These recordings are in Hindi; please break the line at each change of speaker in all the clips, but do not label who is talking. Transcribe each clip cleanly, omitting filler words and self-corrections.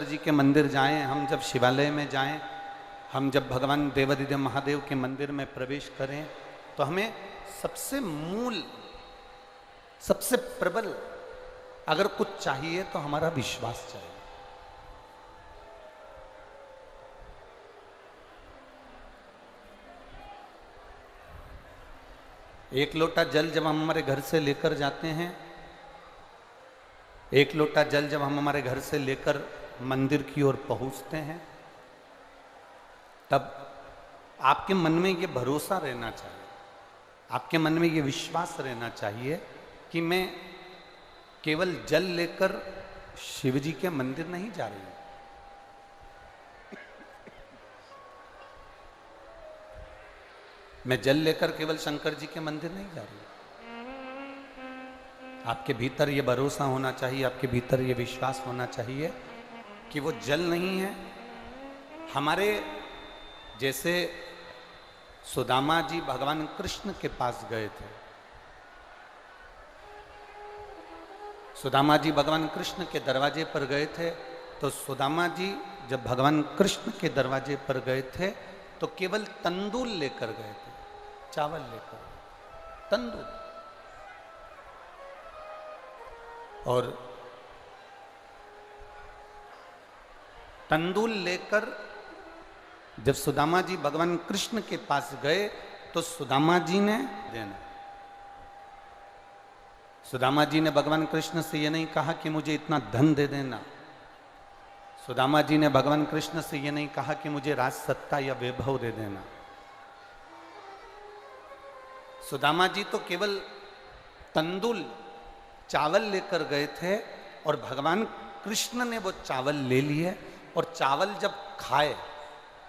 जी के मंदिर जाएं, हम जब शिवालय में जाएं, हम जब भगवान देवाधिदेव महादेव के मंदिर में प्रवेश करें, तो हमें सबसे मूल, सबसे प्रबल अगर कुछ चाहिए तो हमारा विश्वास चाहिए। एक लोटा जल जब हम हमारे घर से लेकर जाते हैं, एक लोटा जल जब हम हमारे घर से लेकर मंदिर की ओर पहुंचते हैं, तब आपके मन में ये भरोसा रहना चाहिए, आपके मन में ये विश्वास रहना चाहिए कि मैं केवल जल लेकर शिव जी के मंदिर नहीं जा रही हूं, मैं जल लेकर केवल शंकर जी के मंदिर नहीं जा रही हूं। आपके भीतर ये भरोसा होना चाहिए, आपके भीतर ये विश्वास होना चाहिए कि वो जल नहीं है। हमारे जैसे सुदामा जी भगवान कृष्ण के पास गए थे, सुदामा जी भगवान कृष्ण के दरवाजे पर गए थे, तो सुदामा जी जब भगवान कृष्ण के दरवाजे पर गए थे तो केवल तंदूल लेकर गए थे, चावल लेकर, तंदूल। और तंदूल लेकर जब सुदामा जी भगवान कृष्ण के पास गए तो सुदामा जी ने देना, सुदामा जी ने भगवान कृष्ण से ये नहीं कहा कि मुझे इतना धन दे देना, सुदामा जी ने भगवान कृष्ण से ये नहीं कहा कि मुझे राज सत्ता या वैभव दे देना। सुदामा जी तो केवल तंदूल, चावल लेकर गए थे, और भगवान कृष्ण ने वो चावल ले लिए, और चावल जब खाए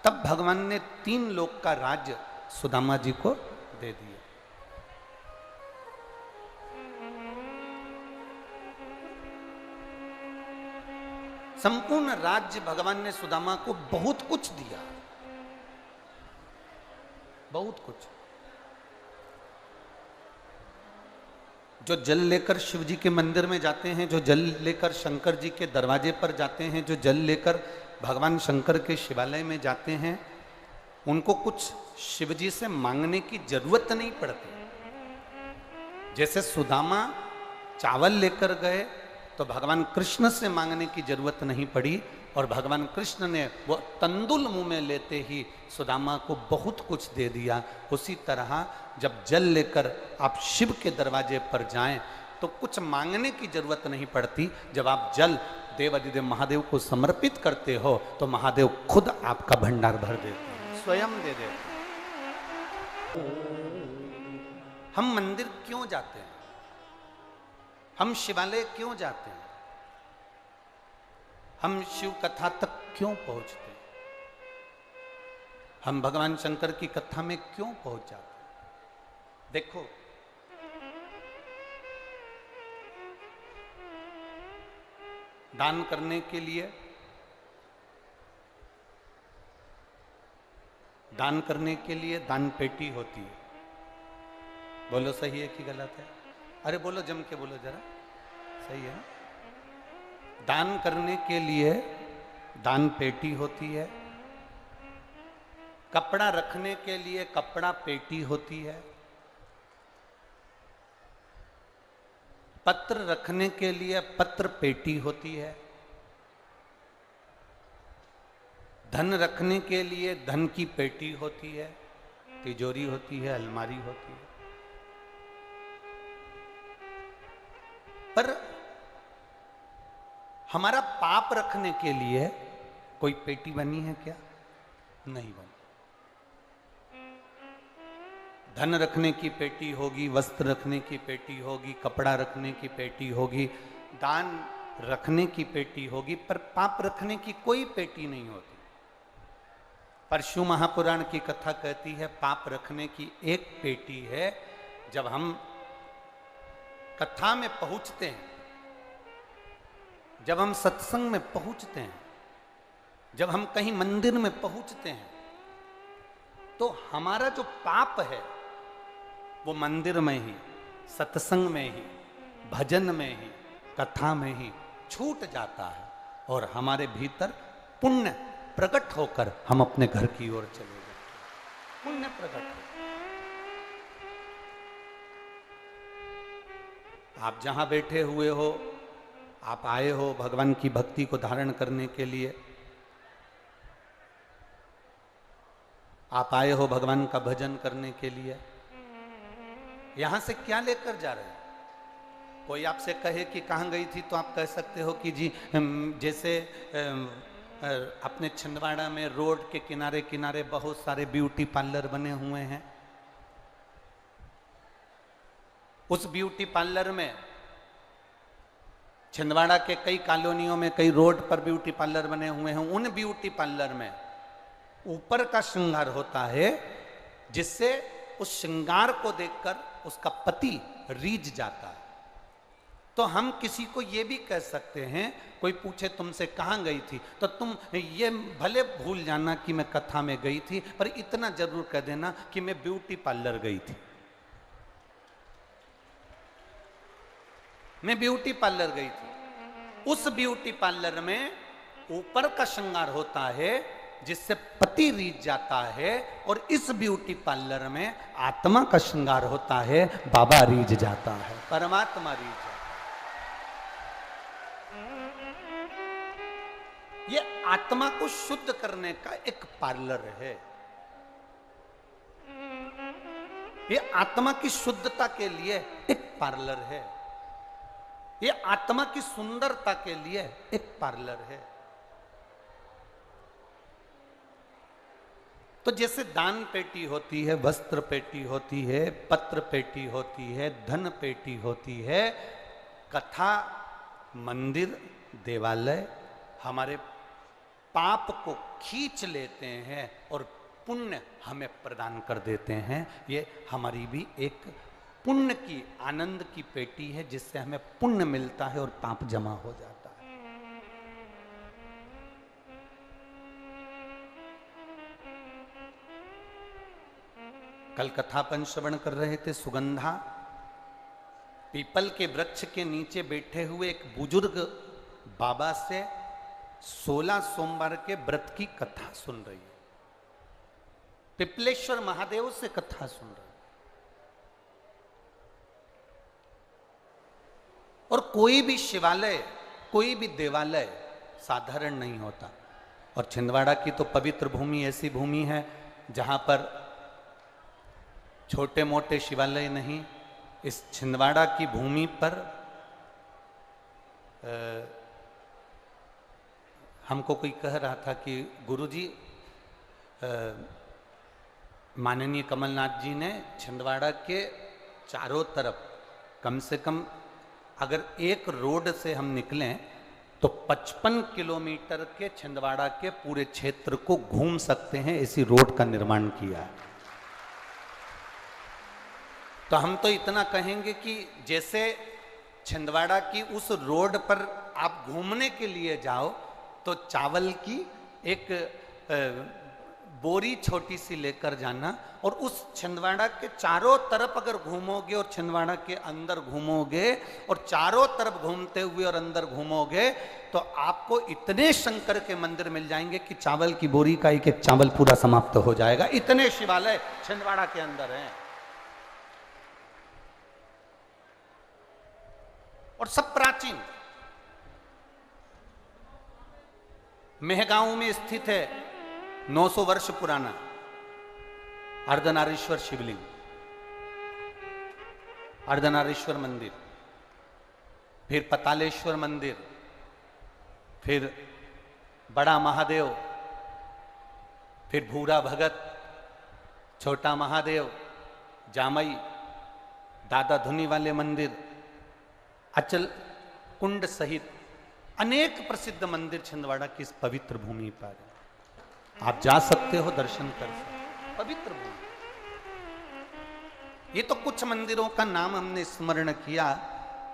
तब भगवान ने 3 लोक का राज्य सुदामा जी को दे दिया। संपूर्ण राज्य भगवान ने सुदामा को बहुत कुछ दिया, बहुत कुछ। जो जल लेकर शिव जी के मंदिर में जाते हैं, जो जल लेकर शंकर जी के दरवाजे पर जाते हैं, जो जल लेकर भगवान शंकर के शिवालय में जाते हैं, उनको कुछ शिव जी से मांगने की जरूरत नहीं पड़ती। जैसे सुदामा चावल लेकर गए तो भगवान कृष्ण से मांगने की जरूरत नहीं पड़ी, और भगवान कृष्ण ने वो तंदुल मुंह में लेते ही सुदामा को बहुत कुछ दे दिया। उसी तरह जब जल लेकर आप शिव के दरवाजे पर जाएं तो कुछ मांगने की जरूरत नहीं पड़ती। जब आप जल देवाधिदेव महादेव को समर्पित करते हो तो महादेव खुद आपका भंडार भर देते हैं, स्वयं दे देते हैं। हम मंदिर क्यों जाते हैं, हम शिवालय क्यों जाते हैं, हम शिव कथा तक क्यों पहुंचते हैं, हम भगवान शंकर की कथा में क्यों पहुंच जाते हैं? देखो, दान करने के लिए, दान करने के लिए दान पेटी होती है। बोलो सही है कि गलत है? अरे बोलो, जम के बोलो जरा, सही है? दान करने के लिए दान पेटी होती है, कपड़ा रखने के लिए कपड़ा पेटी होती है, पत्र रखने के लिए पत्र पेटी होती है, धन रखने के लिए धन की पेटी होती है, तिजोरी होती है, अलमारी होती है। पर हमारा पाप रखने के लिए कोई पेटी बनी है क्या? नहीं बनी। धन रखने की पेटी होगी, वस्त्र रखने की पेटी होगी, कपड़ा रखने की पेटी होगी, दान रखने की पेटी होगी, पर पाप रखने की कोई पेटी नहीं होती। परशु महापुराण की कथा कहती है पाप रखने की एक पेटी है। जब हम कथा में पहुंचते हैं, जब हम सत्संग में पहुंचते हैं, जब हम कहीं मंदिर में पहुंचते हैं, तो हमारा जो पाप है वो मंदिर में ही, सत्संग में ही, भजन में ही, कथा में ही छूट जाता है। और हमारे भीतर पुण्य प्रकट होकर हम अपने घर की ओर चले जाते। पुण्य प्रकट हो। आप जहां बैठे हुए हो, आप आए हो भगवान की भक्ति को धारण करने के लिए, आप आए हो भगवान का भजन करने के लिए, यहां से क्या लेकर जा रहे हैं? कोई आपसे कहे कि कहाँ गई थी, तो आप कह सकते हो कि जी जैसे अपने छिंदवाड़ा में रोड के किनारे किनारे बहुत सारे ब्यूटी पार्लर बने हुए हैं, उस ब्यूटी पार्लर में, छिंदवाड़ा के कई कॉलोनियों में कई रोड पर ब्यूटी पार्लर बने हुए हैं, उन ब्यूटी पार्लर में ऊपर का श्रृंगार होता है जिससे उस श्रृंगार को देखकर उसका पति रीझ जाता है। तो हम किसी को ये भी कह सकते हैं, कोई पूछे तुमसे कहाँ गई थी, तो तुम ये भले भूल जाना कि मैं कथा में गई थी, पर इतना जरूर कह देना कि मैं ब्यूटी पार्लर गई थी। मैं ब्यूटी पार्लर गई थी। उस ब्यूटी पार्लर में ऊपर का श्रृंगार होता है जिससे पति रीझ जाता है, और इस ब्यूटी पार्लर में आत्मा का श्रृंगार होता है, बाबा रीझ जाता है, परमात्मा रीझ जाता है। ये आत्मा को शुद्ध करने का एक पार्लर है। ये आत्मा की शुद्धता के लिए एक पार्लर है। ये आत्मा की सुंदरता के लिए एक पार्लर है। तो जैसे दान पेटी होती है, वस्त्र पेटी होती है, पत्र पेटी होती है, धन पेटी होती है, कथा, मंदिर, देवालय हमारे पाप को खींच लेते हैं और पुण्य हमें प्रदान कर देते हैं। ये हमारी भी एक पुण्य की, आनंद की पेटी है जिससे हमें पुण्य मिलता है और पाप जमा हो जाता है। कल कथापन श्रवण कर रहे थे, सुगंधा पीपल के वृक्ष के नीचे बैठे हुए एक बुजुर्ग बाबा से 16 सोमवार के व्रत की कथा सुन रही है। पिपलेश्वर महादेव से कथा सुन रही है। और कोई भी शिवालय, कोई भी देवालय साधारण नहीं होता। और छिंदवाड़ा की तो पवित्र भूमि ऐसी भूमि है जहां पर छोटे मोटे शिवालय नहीं, इस छिंदवाड़ा की भूमि पर हमको कोई कह रहा था कि गुरुजी, माननीय कमलनाथ जी ने छिंदवाड़ा के चारों तरफ कम से कम, अगर एक रोड से हम निकलें तो 55 किलोमीटर के छिंदवाड़ा के पूरे क्षेत्र को घूम सकते हैं, ऐसी रोड का निर्माण किया है। तो हम तो इतना कहेंगे कि जैसे छिंदवाड़ा की उस रोड पर आप घूमने के लिए जाओ तो चावल की एक बोरी छोटी सी लेकर जाना, और उस छिंदवाड़ा के चारों तरफ अगर घूमोगे और छिंदवाड़ा के अंदर घूमोगे और चारों तरफ घूमते हुए और अंदर घूमोगे तो आपको इतने शंकर के मंदिर मिल जाएंगे कि चावल की बोरी का एक एक चावल पूरा समाप्त हो जाएगा। इतने शिवालय छिंदवाड़ा के अंदर हैं और सब प्राचीन। मेहगांव में स्थित है 900 वर्ष पुराना अर्धनारीश्वर शिवलिंग, अर्धनारीश्वर मंदिर, फिर पतालेश्वर मंदिर, फिर बड़ा महादेव, फिर भूरा भगत, छोटा महादेव, जामई, दादा धुनी वाले मंदिर, अचल कुंड सहित अनेक प्रसिद्ध मंदिर छिंदवाड़ा की इस पवित्र भूमि पर आप जा सकते हो, दर्शन कर सकते हो। पवित्र भूमि। ये तो कुछ मंदिरों का नाम हमने स्मरण किया,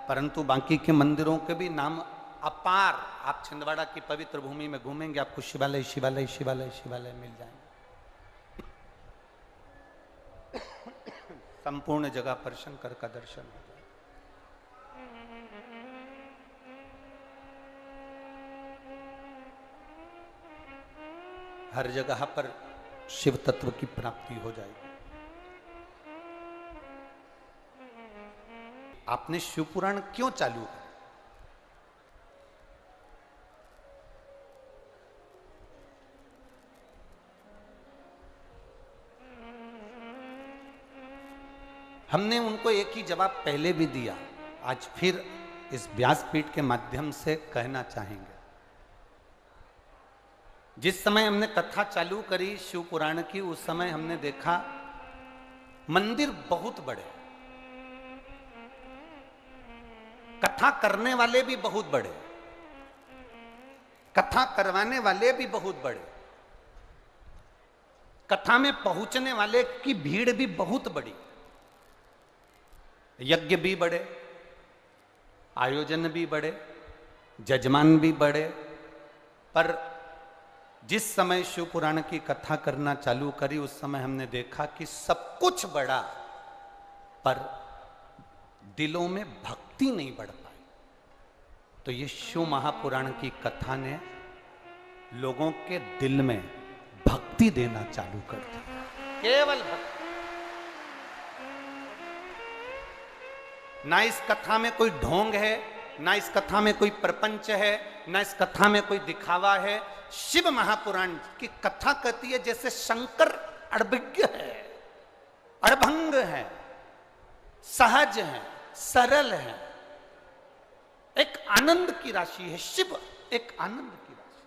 परंतु बाकी के मंदिरों के भी नाम अपार। आप छिंदवाड़ा की पवित्र भूमि में घूमेंगे, आपको शिवालय शिवालय शिवालय शिवालय मिल जाएंगे। संपूर्ण जगह पर शंकर का दर्शन हो। हर जगह पर शिव तत्व की प्राप्ति हो जाएगी। आपने शिव पुराण क्यों चालू किया? हमने उनको एक ही जवाब पहले भी दिया, आज फिर इस व्यासपीठ के माध्यम से कहना चाहेंगे। जिस समय हमने कथा चालू करी शिव पुराण की, उस समय हमने देखा मंदिर बहुत बड़े, कथा करने वाले भी बहुत बड़े, कथा करवाने वाले भी बहुत बड़े, कथा में पहुंचने वाले की भीड़ भी बहुत बड़ी, यज्ञ भी बड़े, आयोजन भी बड़े, जजमान भी बड़े। पर जिस समय शिव पुराण की कथा करना चालू करी, उस समय हमने देखा कि सब कुछ बड़ा, पर दिलों में भक्ति नहीं बढ़ पाई। तो ये शिव महापुराण की कथा ने लोगों के दिल में भक्ति देना चालू कर दिया, केवल भक्ति। ना इस कथा में कोई ढोंग है, ना इस कथा में कोई प्रपंच है, ना इस कथा में कोई दिखावा है। शिव महापुराण की कथा कहती है जैसे शंकर अड़भिज्ञ है, अड़भंग है, सहज है, सरल है, एक आनंद की राशि है। शिव एक आनंद की राशि,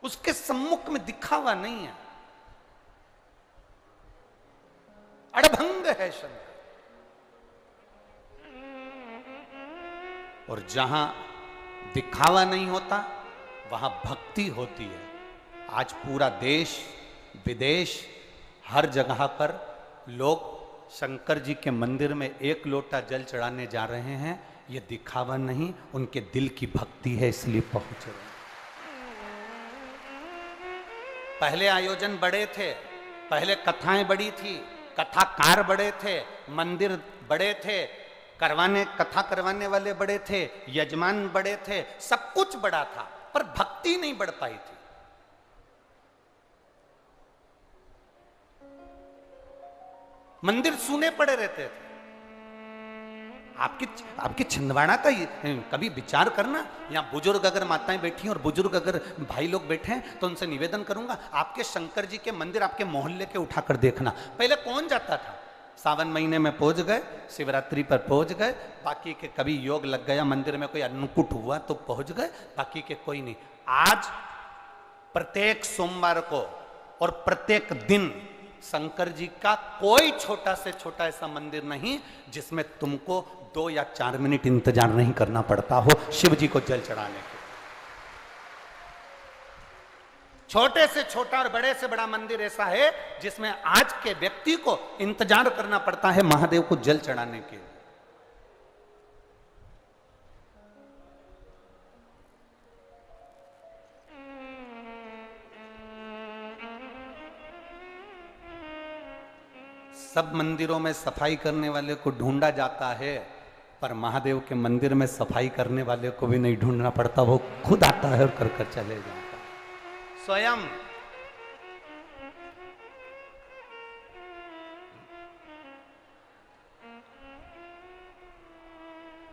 उसके सम्मुख में दिखावा नहीं है, अड़भंग है शंकर। और जहां दिखावा नहीं होता वहां भक्ति होती है। आज पूरा देश विदेश हर जगह पर लोग शंकर जी के मंदिर में एक लोटा जल चढ़ाने जा रहे हैं। ये दिखावा नहीं, उनके दिल की भक्ति है, इसलिए पहुंच रहे हैं। पहले आयोजन बड़े थे, पहले कथाएं बड़ी थी, कथाकार बड़े थे, मंदिर बड़े थे, कथा करवाने वाले बड़े थे, यजमान बड़े थे, सब कुछ बड़ा था, पर भक्ति नहीं बढ़ पाई थी। मंदिर सूने पड़े रहते थे। आपके छिंदवाड़ा का कभी विचार करना। यहाँ बुजुर्ग अगर माताएं बैठी हैं और बुजुर्ग अगर भाई लोग बैठे हैं तो उनसे निवेदन करूंगा, आपके शंकर जी के मंदिर आपके मोहल्ले के उठाकर देखना। पहले कौन जाता था? सावन महीने में पहुंच गए, शिवरात्रि पर पहुंच गए, बाकी के कभी योग लग गया, मंदिर में कोई अन्नकूट हुआ तो पहुंच गए, बाकी के कोई नहीं। आज प्रत्येक सोमवार को और प्रत्येक दिन शंकर जी का कोई छोटा से छोटा ऐसा मंदिर नहीं जिसमें तुमको 2 या 4 मिनट इंतजार नहीं करना पड़ता हो शिव जी को जल चढ़ाने के। छोटे से छोटा और बड़े से बड़ा मंदिर ऐसा है जिसमें आज के व्यक्ति को इंतजार करना पड़ता है महादेव को जल चढ़ाने के। सब मंदिरों में सफाई करने वाले को ढूंढा जाता है, पर महादेव के मंदिर में सफाई करने वाले को भी नहीं ढूंढना पड़ता, वो खुद आता है और कर चले जाता है स्वयं।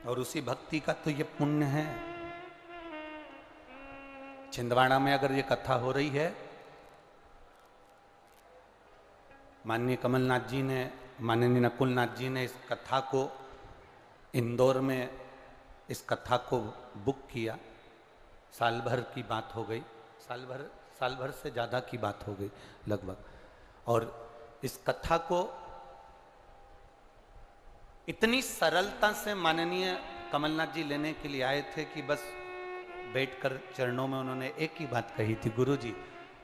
और उसी भक्ति का तो ये पुण्य है। छिंदवाड़ा में अगर ये कथा हो रही है, माननीय कमलनाथ जी ने, माननीय नकुलनाथ जी ने इस कथा को इंदौर में इस कथा को बुक किया। साल भर की बात हो गई, साल भर से ज़्यादा की बात हो गई लगभग। और इस कथा को इतनी सरलता से माननीय कमलनाथ जी लेने के लिए आए थे कि बस बैठकर चरणों में उन्होंने एक ही बात कही थी, गुरुजी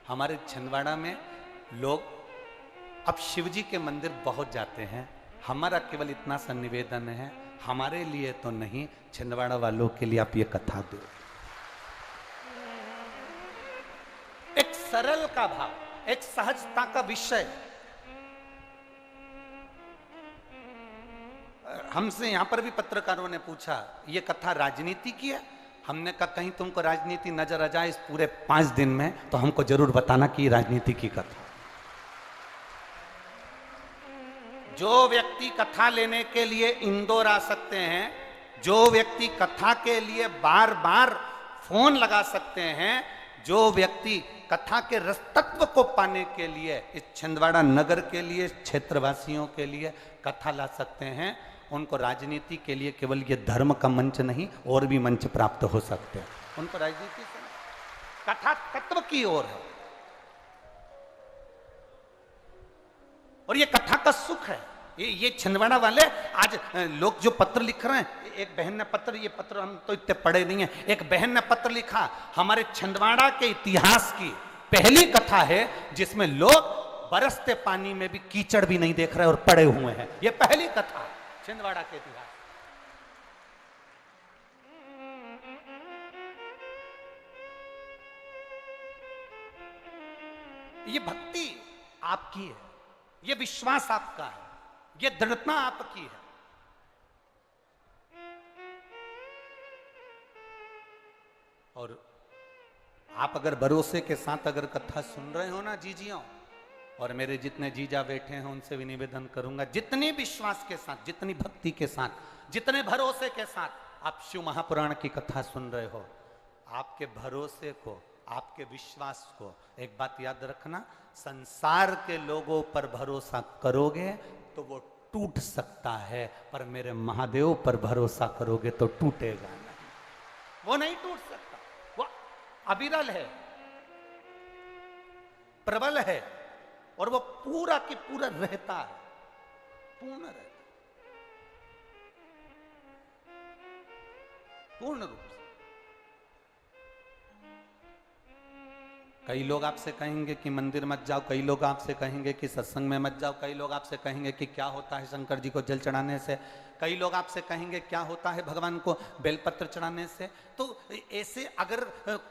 हमारे छिंदवाड़ा में लोग अब शिव जी के मंदिर बहुत जाते हैं, हमारा केवल इतना सा निवेदन है, हमारे लिए तो नहीं, छिंदवाड़ा वालों के लिए आप ये कथा दो। एक सरल का भाव, एक सहजता का विषय। हमसे यहां पर भी पत्रकारों ने पूछा ये कथा राजनीति की है? हमने कहा कहीं तुमको राजनीति नजर आ जाए इस पूरे 5 दिन में तो हमको जरूर बताना कि राजनीति की कथा। जो व्यक्ति कथा लेने के लिए इंदौर आ सकते हैं, जो व्यक्ति कथा के लिए बार बार फोन लगा सकते हैं, जो व्यक्ति कथा के रसतत्व को पाने के लिए इस छिंदवाड़ा नगर के लिए, क्षेत्रवासियों के लिए कथा ला सकते हैं, उनको राजनीति के लिए केवल ये धर्म का मंच नहीं और भी मंच प्राप्त हो सकते हैं। उनको राजनीति से कथा तत्व की ओर है और ये कथा का सुख है। ये छिंदवाड़ा वाले आज लोग जो पत्र लिख रहे हैं, एक बहन ने पत्र, ये पत्र हम तो इतने पढ़े नहीं है, एक बहन ने पत्र लिखा, हमारे छिंदवाड़ा के इतिहास की पहली कथा है जिसमें लोग बरसते पानी में भी कीचड़ भी नहीं देख रहे और पड़े हुए हैं। ये पहली कथा है छिंदवाड़ा के इतिहास। ये भक्ति आपकी है, ये विश्वास आपका है, ये दृढ़ता आपकी है। और आप अगर भरोसे के साथ अगर कथा सुन रहे हो ना जीजियों, और मेरे जितने जीजा बैठे हैं उनसे भी निवेदन करूंगा, जितनी विश्वास के साथ, जितनी भक्ति के साथ, जितने भरोसे के साथ आप शिव महापुराण की कथा सुन रहे हो, आपके भरोसे को, आपके विश्वास को एक बात याद रखना, संसार के लोगों पर भरोसा करोगे तो वो टूट सकता है, पर मेरे महादेव पर भरोसा करोगे तो टूटेगा नहीं। वो नहीं टूट सकता, वो अविरल है, प्रबल है और वो पूरा की पूरा रहता है, पूर्ण रहता, पूर्ण रूप से। कई लोग आपसे कहेंगे कि मंदिर मत जाओ, कई लोग आपसे कहेंगे कि सत्संग में मत जाओ, कई लोग आपसे कहेंगे कि क्या होता है शंकर जी को जल चढ़ाने से, कई लोग आपसे कहेंगे क्या होता है भगवान को बेलपत्र चढ़ाने से। तो ऐसे अगर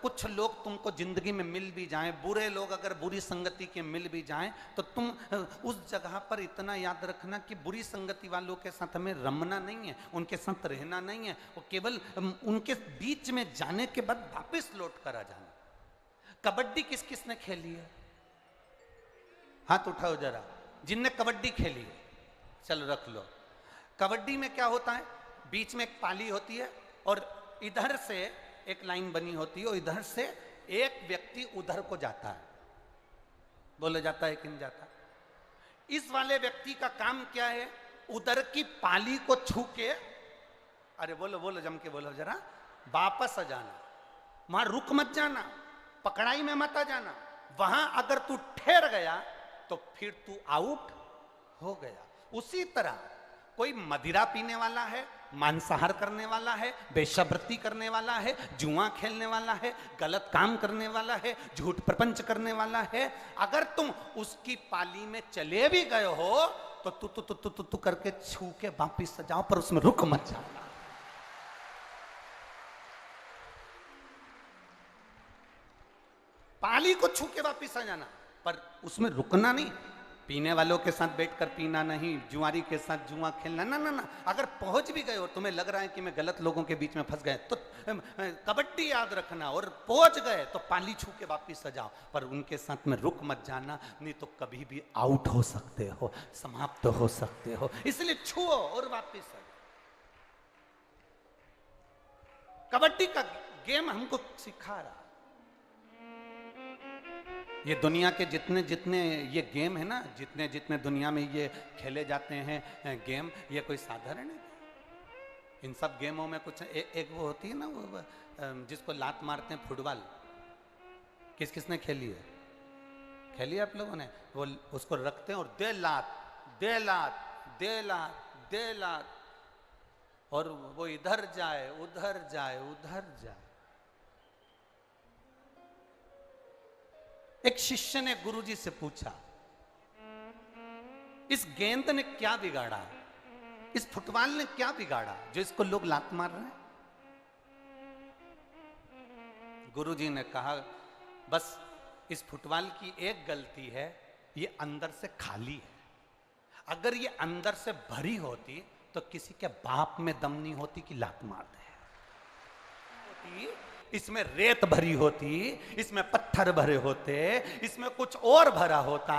कुछ लोग तुमको जिंदगी में मिल भी जाएं, बुरे लोग अगर बुरी संगति के मिल भी जाएं, तो तुम उस जगह पर इतना याद रखना कि बुरी संगति वालों के साथ हमें रमना नहीं है, उनके साथ रहना नहीं है, वो केवल उनके बीच में जाने के बाद वापस लौट कर आ जाना। कबड्डी किस किस ने खेली है? हाथ उठाओ जरा, जिनने कबड्डी खेली है, चलो रख लो। कबड्डी में क्या होता है, बीच में एक पाली होती है और इधर से एक लाइन बनी होती है और इधर से एक व्यक्ति उधर को जाता है। बोला जाता है कि नहीं जाता? इस वाले व्यक्ति का काम क्या है, उधर की पाली को छू के, अरे बोलो बोलो जम के बोलो जरा, वापस आ जाना, वहां रुक मत जाना, पकड़ाई में मत आ जाना। वहां अगर तू ठहर गया तो फिर तू आउट हो गया। उसी तरह कोई मदिरा पीने वाला है, मांसाहार करने वाला है, वेश्यावृत्ति करने वाला है, जुआ खेलने वाला है, गलत काम करने वाला है, झूठ प्रपंच करने वाला है, अगर तुम उसकी पाली में चले भी गए हो तो तू करके छू के वापिस जाओ, पर उसमें रुक मत जाना। पाली को छू के वापिस आ जाना, पर उसमें रुकना नहीं। पीने वालों के साथ बैठकर पीना नहीं, जुआरी के साथ जुआ खेलना ना ना ना। अगर पहुंच भी गए और तुम्हें लग रहा है कि मैं गलत लोगों के बीच में फंस गए तो कबड्डी याद रखना, और पहुंच गए तो पाली छू के वापिस आ जाओ, पर उनके साथ में रुक मत जाना, नहीं तो कभी भी आउट हो सकते हो, समाप्त हो सकते हो। इसलिए छुओ और वापिस आ जाओ। कबड्डी का गेम हमको सिखा रहा, ये दुनिया के जितने जितने ये गेम है ना, जितने जितने दुनिया में ये खेले जाते हैं गेम, ये कोई साधारण है? इन सब गेमों में कुछ एक वो होती है ना, वो जिसको लात मारते हैं, फुटबॉल, किस किसने खेली है? खेली है आप लोगों ने? वो उसको रखते हैं और दे लात दे लात दे लात दे लात, और वो इधर जाए उधर जाए उधर जाए। एक शिष्य ने गुरुजी से पूछा, इस गेंद ने क्या बिगाड़ा, इस फुटबॉल ने क्या बिगाड़ा जो इसको लोग लात मार रहे हैं? गुरुजी ने कहा, बस इस फुटबॉल की एक गलती है, ये अंदर से खाली है। अगर ये अंदर से भरी होती तो किसी के बाप में दम नहीं होती कि लात मार दे। होती, इसमें रेत भरी होती, इसमें पत्थर भरे होते, इसमें कुछ और भरा होता,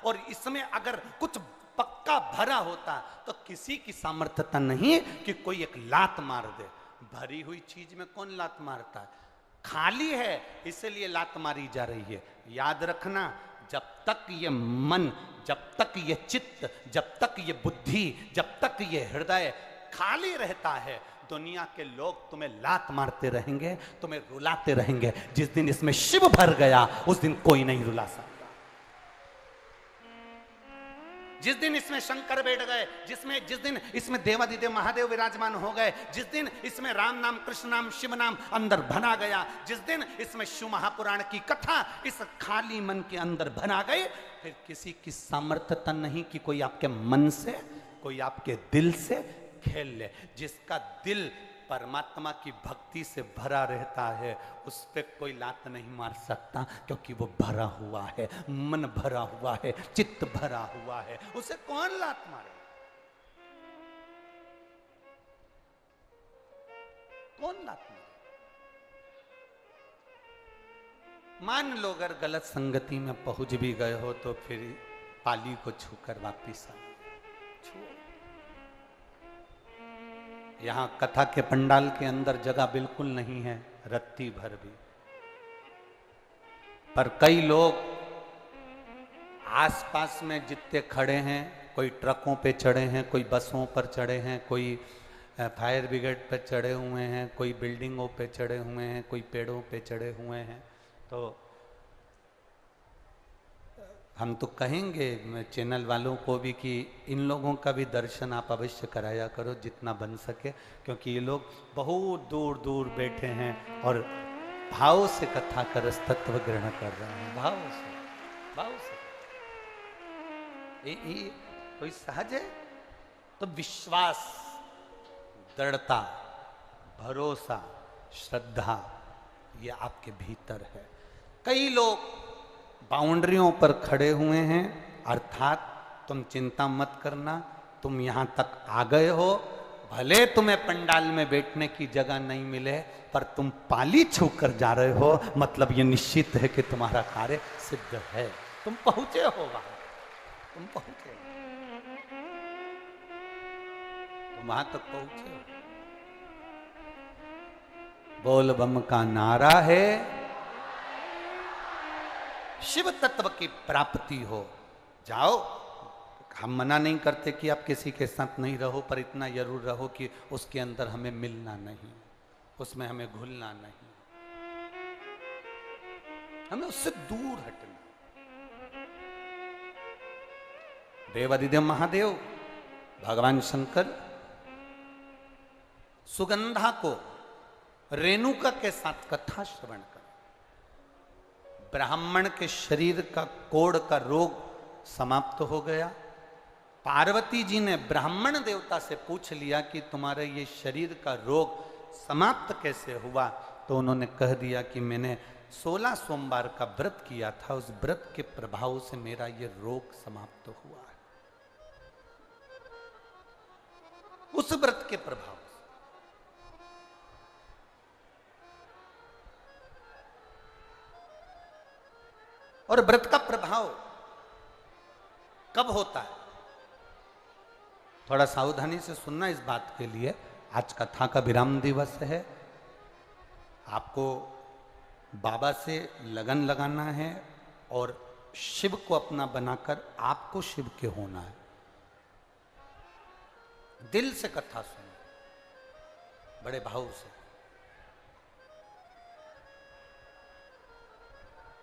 और इसमें अगर कुछ पक्का भरा होता तो किसी की सामर्थ्यता नहीं कि कोई एक लात मार दे। भरी हुई चीज में कौन लात मारता है? खाली है इसलिए लात मारी जा रही है। याद रखना, जब तक ये मन, जब तक ये चित्त, जब तक ये बुद्धि, जब तक ये हृदय खाली रहता है, दुनिया के लोग तुम्हें लात मारते रहेंगे, तुम्हें रुलाते रहेंगे। जिस दिन इसमें शिव भर गया उस दिन कोई नहीं रुला सकता। जिस दिन इसमें शंकर बैठ गए, जिस दिन इसमें देवादिदेव महादेव विराजमान हो गए, जिस दिन इसमें राम नाम, कृष्ण नाम, शिव नाम अंदर भरा गया, जिस दिन इसमें शिव महापुराण की कथा इस खाली मन के अंदर भरा गई, फिर किसी की सामर्थ्यता नहीं कि कोई आपके मन से, कोई आपके दिल से खेल ले। जिसका दिल परमात्मा की भक्ति से भरा रहता है उस पे कोई लात नहीं मार सकता, क्योंकि वो भरा हुआ है, मन भरा हुआ है, चित्त भरा हुआ है, उसे कौन लात मारे? कौन लात मारे? मान लो अगर गलत संगति में पहुंच भी गए हो तो फिर पाली को छूकर वापिस आओ। यहां कथा के पंडाल के अंदर जगह बिल्कुल नहीं है, रत्ती भर भी, पर कई लोग आसपास में जितने खड़े हैं, कोई ट्रकों पे चढ़े हैं, कोई बसों पर चढ़े हैं, कोई फायर ब्रिगेड पर चढ़े हुए हैं, कोई बिल्डिंगों पे चढ़े हुए हैं, कोई पेड़ों पे चढ़े हुए हैं। तो हम तो कहेंगे चैनल वालों को भी कि इन लोगों का भी दर्शन आप अवश्य कराया करो जितना बन सके, क्योंकि ये लोग बहुत दूर दूर बैठे हैं और भाव से कथा का रस तत्व ग्रहण कर रहे हैं। भाव से ये कोई सहज है? तो विश्वास, दृढ़ता, भरोसा, श्रद्धा ये आपके भीतर है। कई लोग बाउंड्रियों पर खड़े हुए हैं, अर्थात तुम चिंता मत करना, तुम यहां तक आ गए हो, भले तुम्हें पंडाल में बैठने की जगह नहीं मिले, पर तुम पाली छूकर जा रहे हो, मतलब ये निश्चित है कि तुम्हारा कार्य सिद्ध है। तुम पहुंचे हो वहां, तुम पहुंचे, तुम वहां तक पहुंचे हो। बोल बम का नारा है, शिव तत्व की प्राप्ति हो। जाओ, हम मना नहीं करते कि आप किसी के साथ नहीं रहो, पर इतना जरूर रहो कि उसके अंदर हमें मिलना नहीं, उसमें हमें घुलना नहीं, हमें उससे दूर हटना। देवादिदेव महादेव, भगवान शंकर सुगंधा को रेणुका के साथ कथा श्रवण कर, ब्राह्मण के शरीर का कोढ़ का रोग समाप्त हो गया। पार्वती जी ने ब्राह्मण देवता से पूछ लिया कि तुम्हारे ये शरीर का रोग समाप्त कैसे हुआ? तो उन्होंने कह दिया कि मैंने 16 सोमवार का व्रत किया था, उस व्रत के प्रभाव से मेरा ये रोग समाप्त हुआ है। उस व्रत के प्रभाव से। और व्रत का प्रभाव कब होता है? थोड़ा सावधानी से सुनना इस बात के लिए। आज कथा का विराम दिवस है, आपको बाबा से लगन लगाना है और शिव को अपना बनाकर आपको शिव के होना है। दिल से कथा सुनो, बड़े भाव से।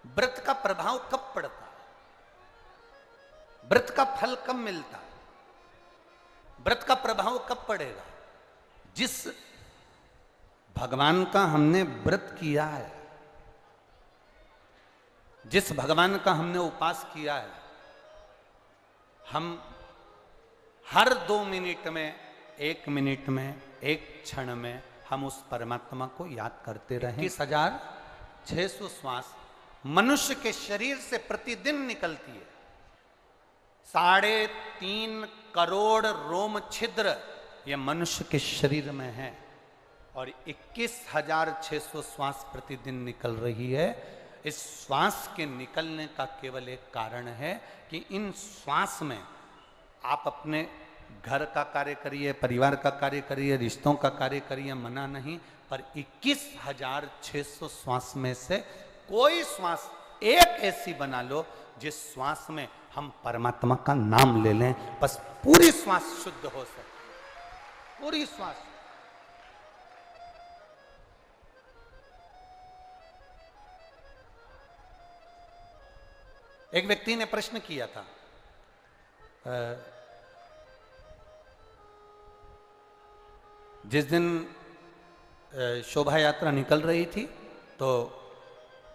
व्रत का प्रभाव कब पड़ता है? व्रत का फल कब मिलता है? व्रत का प्रभाव कब पड़ेगा? जिस भगवान का हमने व्रत किया है, जिस भगवान का हमने उपास किया है, हम हर 2 मिनट में, 1 मिनट में, 1 क्षण में हम उस परमात्मा को याद करते रहें। 21,600 श्वास मनुष्य के शरीर से प्रतिदिन निकलती है। 3.5 करोड़ रोम छिद्र ये मनुष्य के शरीर में है। और 21,600 श्वास प्रतिदिन निकल रही है। इस श्वास के निकलने का केवल एक कारण है कि इन श्वास में आप अपने घर का कार्य करिए, परिवार का कार्य करिए, रिश्तों का कार्य करिए, मना नहीं, पर 21,600 श्वास में से कोई श्वास एक ऐसी बना लो जिस श्वास में हम परमात्मा का नाम ले लें, बस पूरी श्वास शुद्ध हो सके, पूरी श्वास। एक व्यक्ति ने प्रश्न किया था, जिस दिन शोभा यात्रा निकल रही थी तो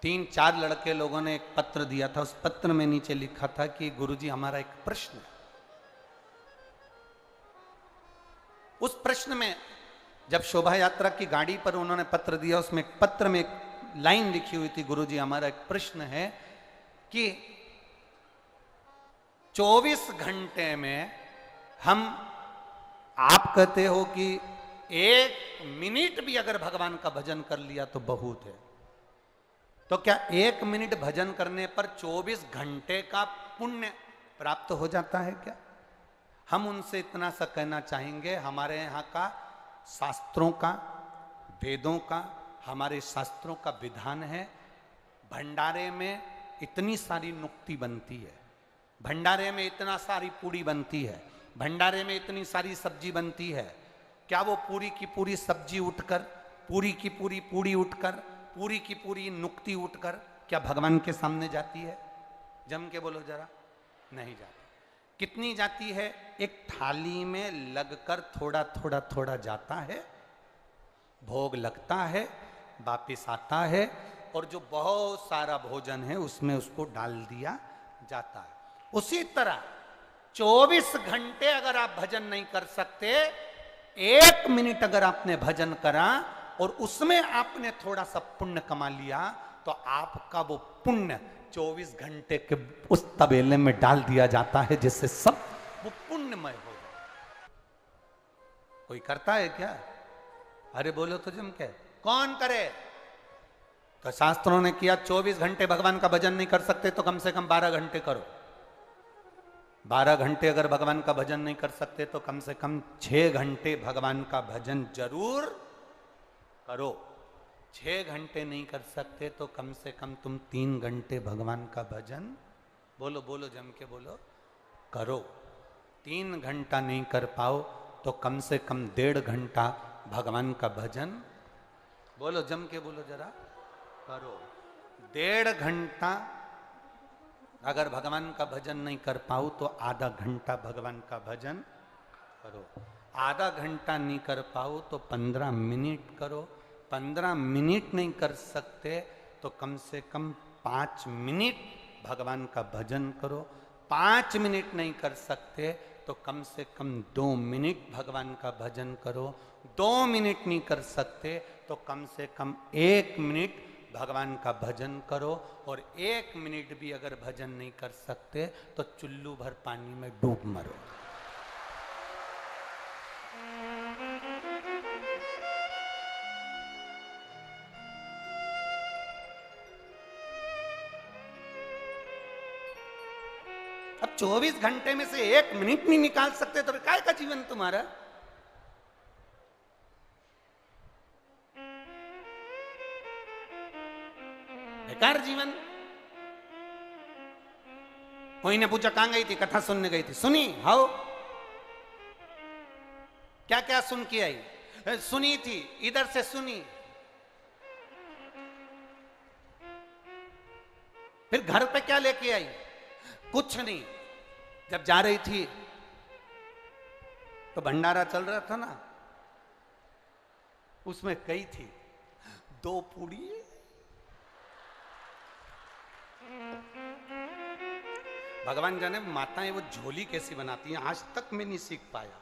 3-4 लड़के लोगों ने एक पत्र दिया था। उस पत्र में नीचे लिखा था कि गुरुजी हमारा एक प्रश्न है। उस प्रश्न में जब शोभा यात्रा की गाड़ी पर उन्होंने पत्र दिया, उसमें एक पत्र में एक लाइन लिखी हुई थी, गुरुजी हमारा एक प्रश्न है कि 24 घंटे में हम, आप कहते हो कि 1 मिनट भी अगर भगवान का भजन कर लिया तो बहुत है, तो क्या 1 मिनट भजन करने पर 24 घंटे का पुण्य प्राप्त हो जाता है क्या? हम उनसे इतना सा कहना चाहेंगे, हमारे यहाँ का शास्त्रों का, वेदों का, हमारे शास्त्रों का विधान है, भंडारे में इतनी सारी नुक्ति बनती है, भंडारे में इतना सारी पूड़ी बनती है, भंडारे में इतनी सारी सब्जी बनती है, क्या वो पूरी की पूरी सब्जी उठकर, पूरी की पूरी पूड़ी उठकर, पूरी की पूरी नुक्ति उठकर क्या भगवान के सामने जाती है? जम के बोलो जरा, नहीं जाती। कितनी जाती है? एक थाली में लगकर थोड़ा थोड़ा थोड़ा जाता है, भोग लगता है, वापिस आता है, और जो बहुत सारा भोजन है उसमें उसको डाल दिया जाता है। उसी तरह 24 घंटे अगर आप भजन नहीं कर सकते, 1 मिनट अगर आपने भजन करा और उसमें आपने थोड़ा सा पुण्य कमा लिया, तो आपका वो पुण्य 24 घंटे के उस तबेले में डाल दिया जाता है, जिससे सब वो पुण्यमय हो जाए। कोई करता है क्या? अरे बोलो तो जम के, कौन करे? तो शास्त्रों ने किया 24 घंटे भगवान का भजन नहीं कर सकते तो कम से कम 12 घंटे करो। 12 घंटे अगर भगवान का भजन नहीं कर सकते तो कम से कम 6 घंटे भगवान का भजन जरूर करो। 6 घंटे नहीं कर सकते तो कम से कम तुम 3 घंटे भगवान का भजन, बोलो बोलो जम के बोलो, करो। 3 घंटा नहीं कर पाओ तो कम से कम 1.5 घंटा भगवान का भजन, बोलो जम के बोलो जरा, करो। 1.5 घंटा अगर भगवान का भजन नहीं कर पाओ तो आधा घंटा भगवान का भजन करो। आधा घंटा नहीं कर पाओ तो 15 मिनट करो। 15 मिनट नहीं कर सकते तो कम से कम 5 मिनट भगवान का भजन करो। 5 मिनट नहीं कर सकते तो कम से कम 2 मिनट भगवान का भजन करो। 2 मिनट नहीं कर सकते तो कम से कम 1 मिनट भगवान का भजन करो। और 1 मिनट भी अगर भजन नहीं कर सकते तो चुल्लू भर पानी में डूब मरो। अब 24 घंटे में से 1 मिनट नहीं निकाल सकते तो काय का जीवन तुम्हारा? बेकार जीवन। कोई ने पूछा कहां गई थी? कथा सुनने गई थी। सुनी? हाउ? क्या क्या सुन के आई? सुनी थी, इधर से सुनी। फिर घर पे क्या लेके आई? कुछ नहीं। जब जा रही थी तो भंडारा चल रहा था ना, उसमें कई थी, 2 पूड़ी, भगवान जाने माताएं वो झोली कैसी बनाती हैं, आज तक मैं नहीं सीख पाया।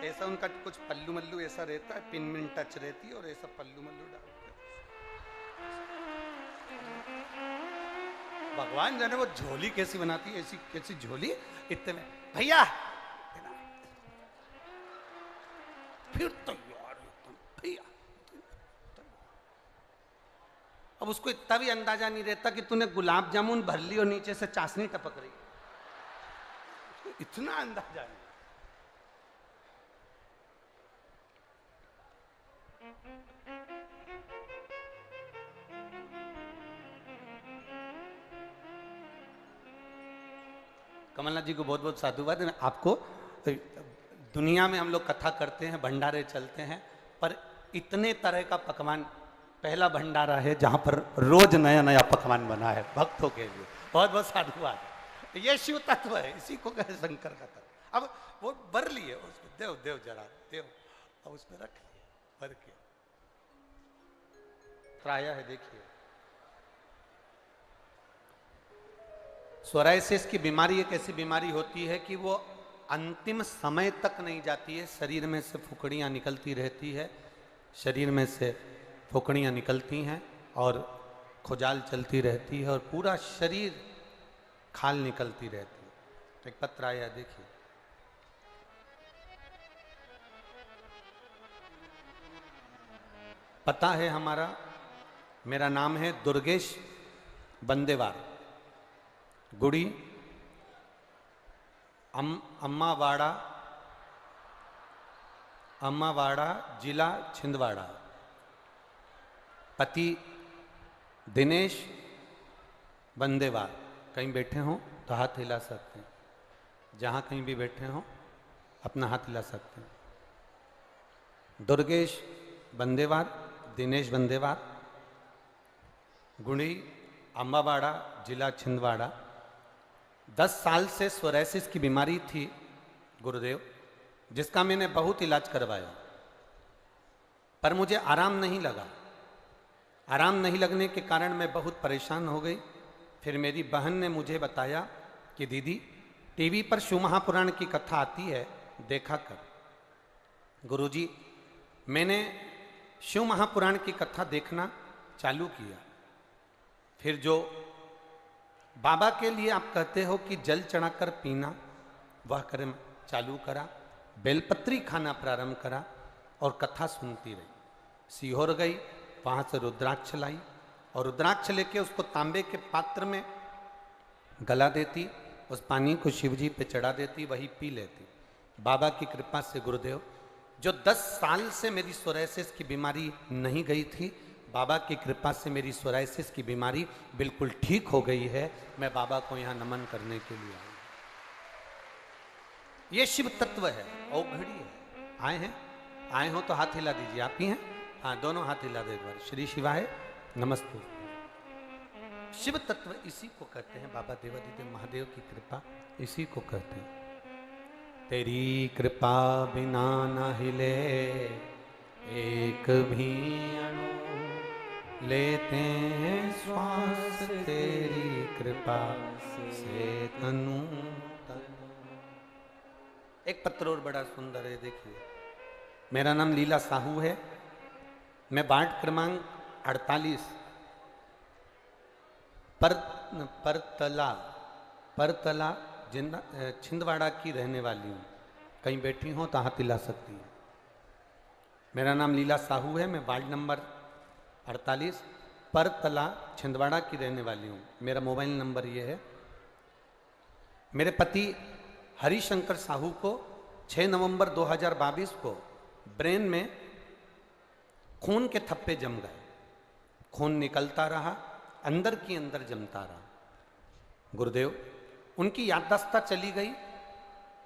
ऐसा उनका कुछ पल्लू मल्लू ऐसा रहता है, पिन मिन टच रहती है और ऐसा पल्लू मल्लू डालते। भगवान जाने वो झोली कैसी बनाती है, ऐसी कैसी झोली, इतने में भैया, फिर तो यार उसको इतना भी अंदाजा नहीं रहता कि तूने गुलाब जामुन भर ली और नीचे से चाशनी टपक रही, इतना अंदाजा नहीं। कमलनाथ जी को बहुत बहुत साधुवाद। आपको दुनिया में हम लोग कथा करते हैं, भंडारे चलते हैं, पर इतने तरह का पकवान पहला भंडारा है जहां पर रोज नया नया पकवान बना है भक्तों के लिए। बहुत बहुत साधुवाद। ये शिव तत्व है, इसी को कहे शंकर का तत्व। अब वो भर लिए उसमें, देव देव जरा देव, अब उसमें रख लिए भर के प्राया है। देखिए सोराइसिस की बीमारी एक ऐसी बीमारी होती है कि वो अंतिम समय तक नहीं जाती है, शरीर में से फुकड़ियाँ निकलती रहती है, शरीर में से फुकड़ियाँ निकलती हैं और खुजाल चलती रहती है और पूरा शरीर खाल निकलती रहती है। एक पत्र आया, देखिए पता है हमारा, मेरा नाम है दुर्गेश बंदेवार, गुड़ी अम्मावाड़ा जिला छिंदवाड़ा, पति दिनेश बंदेवार। कहीं बैठे हों तो हाथ हिला सकते हैं, जहाँ कहीं भी बैठे हों अपना हाथ हिला सकते हैं। दुर्गेश बंदेवार, दिनेश बंदेवार, गुड़ी अम्बावाड़ा जिला छिंदवाड़ा। 10 साल से सोराइसिस की बीमारी थी गुरुदेव, जिसका मैंने बहुत इलाज करवाया, पर मुझे आराम नहीं लगा। आराम नहीं लगने के कारण मैं बहुत परेशान हो गई। फिर मेरी बहन ने मुझे बताया कि दीदी टीवी पर शिव महापुराण की कथा आती है, देखा कर। गुरुजी, मैंने शिव महापुराण की कथा देखना चालू किया। फिर जो बाबा के लिए आप कहते हो कि जल चढ़ाकर पीना, वह कर्म चालू करा, बेलपत्री खाना प्रारंभ करा और कथा सुनती रही। सीहोर गई, वहाँ से रुद्राक्ष लाई और रुद्राक्ष लेके उसको तांबे के पात्र में गला देती, उस पानी को शिवजी पे चढ़ा देती, वही पी लेती। बाबा की कृपा से गुरुदेव, जो 10 साल से मेरी सोराइसिस की बीमारी नहीं गई थी, बाबा की कृपा से मेरी सोराइसिस की बीमारी बिल्कुल ठीक हो गई है। मैं बाबा को यहाँ नमन करने के लिए आया। ये शिव तत्व है, औघड़ी है। आए हैं? आए हो तो हाथ हिला दीजिए। आप ही हैं? हाँ, दोनों हाथ हिला दो एक बार। श्री शिवाय नमस्ते। शिव तत्व इसी को कहते हैं बाबा देवादिदेव महादेव की कृपा, इसी को कहते हैं। तेरी कृपा बिना न हिले एक भी अणु, लेते हैं श्वास तेरी कृपा से तनु तनु। एक पत्र और बड़ा सुंदर है, देखिए। मेरा नाम लीला साहू है, मैं वार्ड क्रमांक 48 परतला छिंदवाड़ा की रहने वाली हूँ। कहीं बैठी हो तो हाथ हिला सकती हैं। मेरा नाम लीला साहू है, मैं वार्ड नंबर 48 परतला छिंदवाड़ा की रहने वाली हूँ। मेरा मोबाइल नंबर ये है। मेरे पति हरिशंकर साहू को 6 नवंबर 2022 को ब्रेन में खून के थप्पे जम गए। खून निकलता रहा, अंदर की अंदर जमता रहा। गुरुदेव, उनकी याददाश्त चली गई।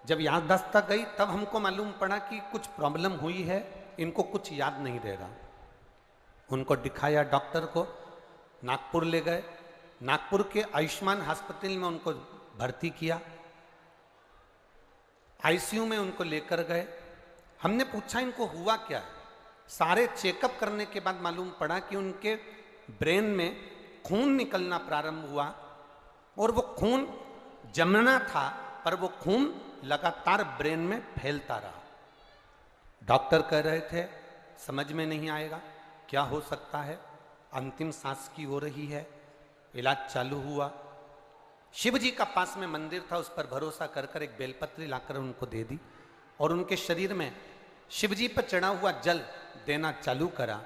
जब याददाश्त गई तब हमको मालूम पड़ा कि कुछ प्रॉब्लम हुई है, इनको कुछ याद नहीं रह रहा। उनको दिखाया डॉक्टर को, नागपुर ले गए। नागपुर के आयुष्मान हॉस्पिटल में उनको भर्ती किया, आईसीयू में उनको लेकर गए। हमने पूछा इनको हुआ क्या है। सारे चेकअप करने के बाद मालूम पड़ा कि उनके ब्रेन में खून निकलना प्रारंभ हुआ और वो खून जमना था, पर वो खून लगातार ब्रेन में फैलता रहा। डॉक्टर कह रहे थे समझ में नहीं आएगा, क्या हो सकता है, अंतिम सांस की हो रही है। इलाज चालू हुआ। शिव जी का पास में मंदिर था, उस पर भरोसा कर कर एक बेलपत्री लाकर उनको दे दी और उनके शरीर में शिव जी पर चढ़ा हुआ जल देना चालू करा।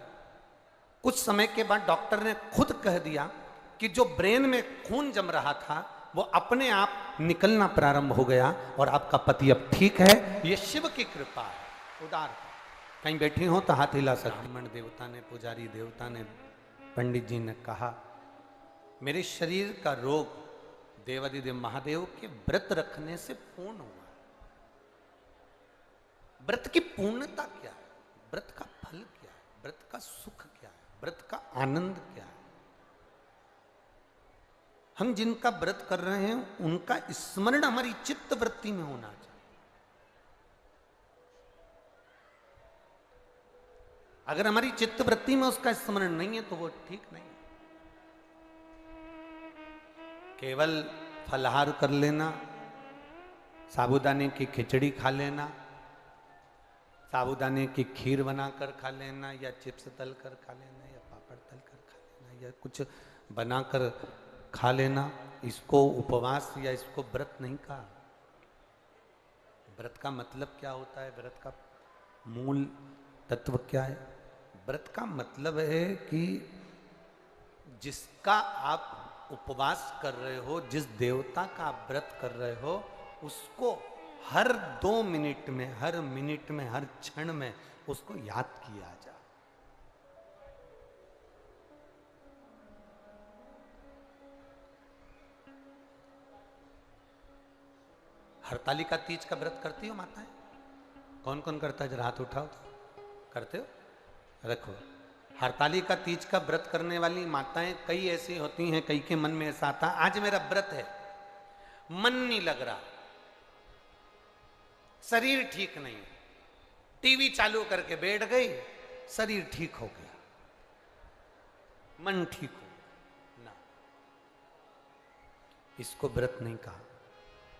कुछ समय के बाद डॉक्टर ने खुद कह दिया कि जो ब्रेन में खून जम रहा था वो अपने आप निकलना प्रारंभ हो गया और आपका पति अब ठीक है। ये शिव की कृपा है, उदार। कहीं बैठी हो तो हाथ हिला सकते। ब्राह्मण देवता ने, पुजारी देवता ने, पंडित जी ने कहा मेरे शरीर का रोग देवादिदेव महादेव के व्रत रखने से पूर्ण हुआ। व्रत की पूर्णता क्या है? व्रत का फल क्या है? व्रत का सुख क्या है? व्रत का आनंद क्या है? हम जिनका व्रत कर रहे हैं उनका स्मरण हमारी चित्त वृत्ति में होना चाहिए। अगर हमारी चित्त वृत्ति में उसका स्मरण नहीं है तो वो ठीक नहीं। केवल फलाहार कर लेना, साबूदाने की खिचड़ी खा लेना, साबूदाने की खीर बनाकर खा लेना, या चिप्स तल कर खा लेना, या पापड़ तल कर खा लेना, या कुछ बनाकर खा लेना, इसको उपवास या इसको व्रत नहीं कहा। व्रत का मतलब क्या होता है? व्रत का मूल तत्व क्या है? व्रत का मतलब है कि जिसका आप उपवास कर रहे हो, जिस देवता का आप व्रत कर रहे हो, उसको हर 2 मिनट में, हर मिनट में, हर क्षण में उसको याद किया जाए। हरतालिका तीज का व्रत करती हो माताएं? कौन कौन करता है? जरा हाथ उठाओ तो। करते हो? रखो। हरतालिका तीज का व्रत करने वाली माताएं कई ऐसी होती हैं, कई के मन में ऐसा आता आज मेरा व्रत है, मन नहीं लग रहा, शरीर ठीक नहीं, टीवी चालू करके बैठ गई, शरीर ठीक हो गया, मन ठीक हो ना, इसको व्रत नहीं कहा।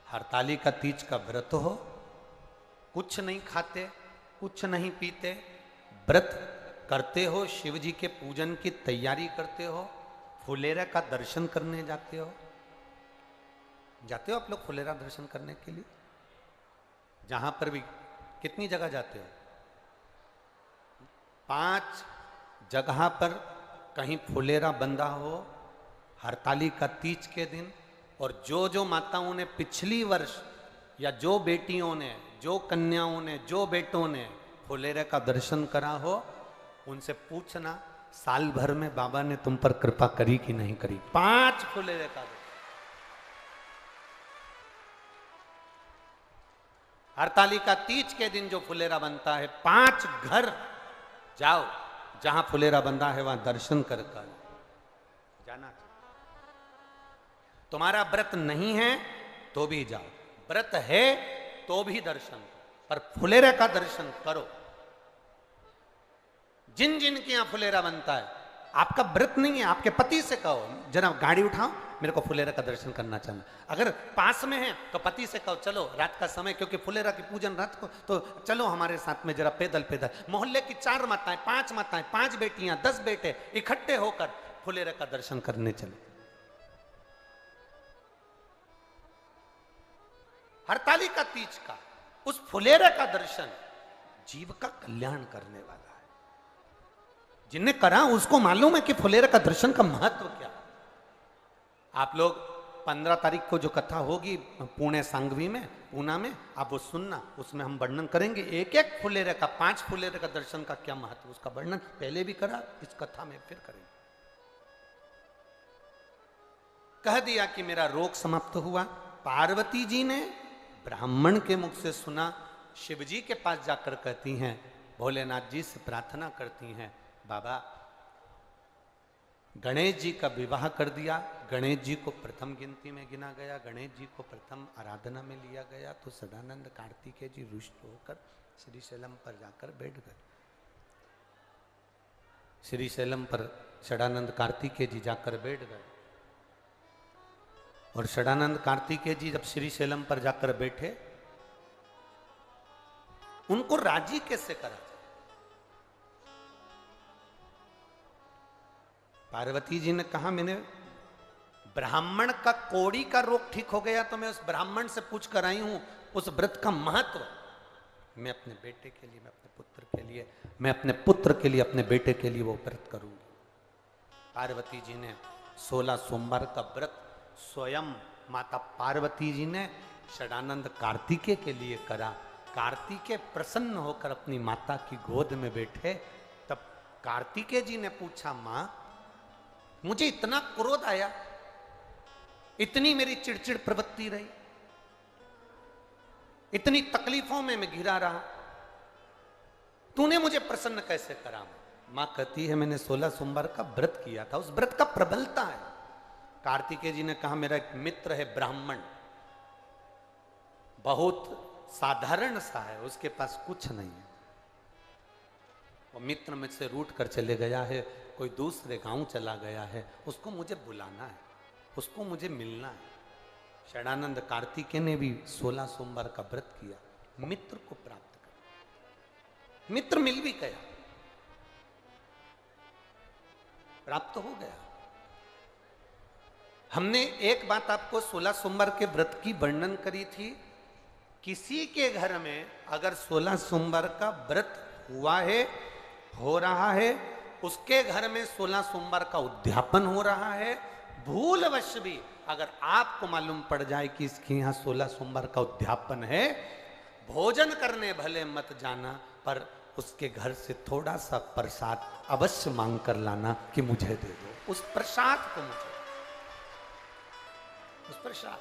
हरतालिका तीज का व्रत हो, कुछ नहीं खाते, कुछ नहीं पीते, व्रत करते हो, शिव जी के पूजन की तैयारी करते हो, फुलेरा का दर्शन करने जाते हो। जाते हो आप लोग फुलेरा दर्शन करने के लिए? जहां पर भी कितनी जगह जाते हो? 5 जगह पर कहीं फुलेरा बंधा हो हरतालिका तीज के दिन। और जो जो माताओं ने पिछली वर्ष, या जो बेटियों ने, जो कन्याओं ने, जो बेटों ने फुलेरे का दर्शन करा हो, उनसे पूछना साल भर में बाबा ने तुम पर कृपा करी कि नहीं करी। 5 फुलेरे का दर्शन। हरतालिका तीज के दिन जो फुलेरा बनता है, 5 घर जाओ जहां फुलेरा बंधा है, वहां दर्शन कर जाना चाहिए। तुम्हारा व्रत नहीं है तो भी जाओ, व्रत है तो भी दर्शन करो, पर फुलेरा का दर्शन करो। जिन जिन के यहां फुलेरा बनता है, आपका व्रत नहीं है, आपके पति से कहो जरा गाड़ी उठाओ, मेरे को फुलेरा का दर्शन करना चाहना। अगर पास में है तो पति से कहो चलो रात का समय, क्योंकि फुलेरा की पूजन रात को, तो चलो हमारे साथ में जरा पैदल पैदल। मोहल्ले की 4 माताएं, 5 माताएं, 5 बेटियां, 10 बेटे इकट्ठे होकर फुलेरा का दर्शन करने चलो। हरतालिका तीज का उस फुलेरा का दर्शन जीव का कल्याण करने वाला है। जिनने करा उसको मालूम है कि फुलेरा का दर्शन का महत्व क्या है। आप लोग 15 तारीख को जो कथा होगी पुणे सांगवी में, पूना में, आप वो सुनना, उसमें हम वर्णन करेंगे एक एक फुलेरे का, 5 फुलेरे का दर्शन का क्या महत्व, उसका वर्णन पहले भी करा, इस कथा में फिर करेंगे। कह दिया कि मेरा रोग समाप्त हुआ। पार्वती जी ने ब्राह्मण के मुख से सुना, शिव जी के पास जाकर कहती हैं, भोलेनाथ जी से प्रार्थना करती हैं, बाबा गणेश जी का विवाह कर दिया। गणेश जी को प्रथम गिनती में गिना गया, गणेश जी को प्रथम आराधना में लिया गया। तो सदानंद कार्तिकेय जी रुष्ट होकर श्रीशैलम पर जाकर बैठ गए। श्रीशैलम पर सदानंद कार्तिकेय जी जाकर बैठ गए। और सदानंद कार्तिकेय जी जब श्रीशैलम पर जाकर बैठे, उनको राजी कैसे करा जाए? पार्वती जी ने कहा, मैंने ब्राह्मण का कोड़ी का रोग ठीक हो गया तो मैं उस ब्राह्मण से पूछ कर आई हूं उस व्रत का महत्व। मैं अपने बेटे के लिए, मैं अपने पुत्र के लिए, मैं अपने पुत्र के लिए, अपने बेटे के लिए वो व्रत करूंगी। पार्वती जी ने 16 सोमवार का व्रत स्वयं माता पार्वती जी ने षडानंद कार्तिकेय के लिए करा। कार्तिकेय प्रसन्न होकर अपनी माता की गोद में बैठे, तब कार्तिकेय जी ने पूछा, मां मुझे इतना क्रोध आया, इतनी मेरी चिड़चिड़ प्रवृत्ति रही, इतनी तकलीफों में मैं घिरा रहा, तूने मुझे प्रसन्न कैसे करा? मां कहती है मैंने 16 सोमवार का व्रत किया था, उस व्रत का प्रबलता है। कार्तिकेय जी ने कहा मेरा एक मित्र है ब्राह्मण, बहुत साधारण सा है, उसके पास कुछ नहीं है, वो मित्र मुझसे रूठ कर चले गया है, कोई दूसरे गांव चला गया है, उसको मुझे बुलाना है, उसको मुझे मिलना है। षडानंद कार्तिकेय ने भी 16 सोमवार का व्रत किया, मित्र को प्राप्त कर, मित्र मिल भी गया, प्राप्त हो गया। हमने एक बात आपको 16 सोमवार के व्रत की वर्णन करी थी, किसी के घर में अगर 16 सोमवार का व्रत हुआ है, हो रहा है, उसके घर में 16 सोमवार का उद्यापन हो रहा है, भूलवश भी अगर आपको मालूम पड़ जाए कि इसके यहाँ 16 सोमवार का उद्यापन है, भोजन करने भले मत जाना, पर उसके घर से थोड़ा सा प्रसाद अवश्य मांग कर लाना कि मुझे दे दो, उस प्रसाद को मुझे, उस प्रसाद,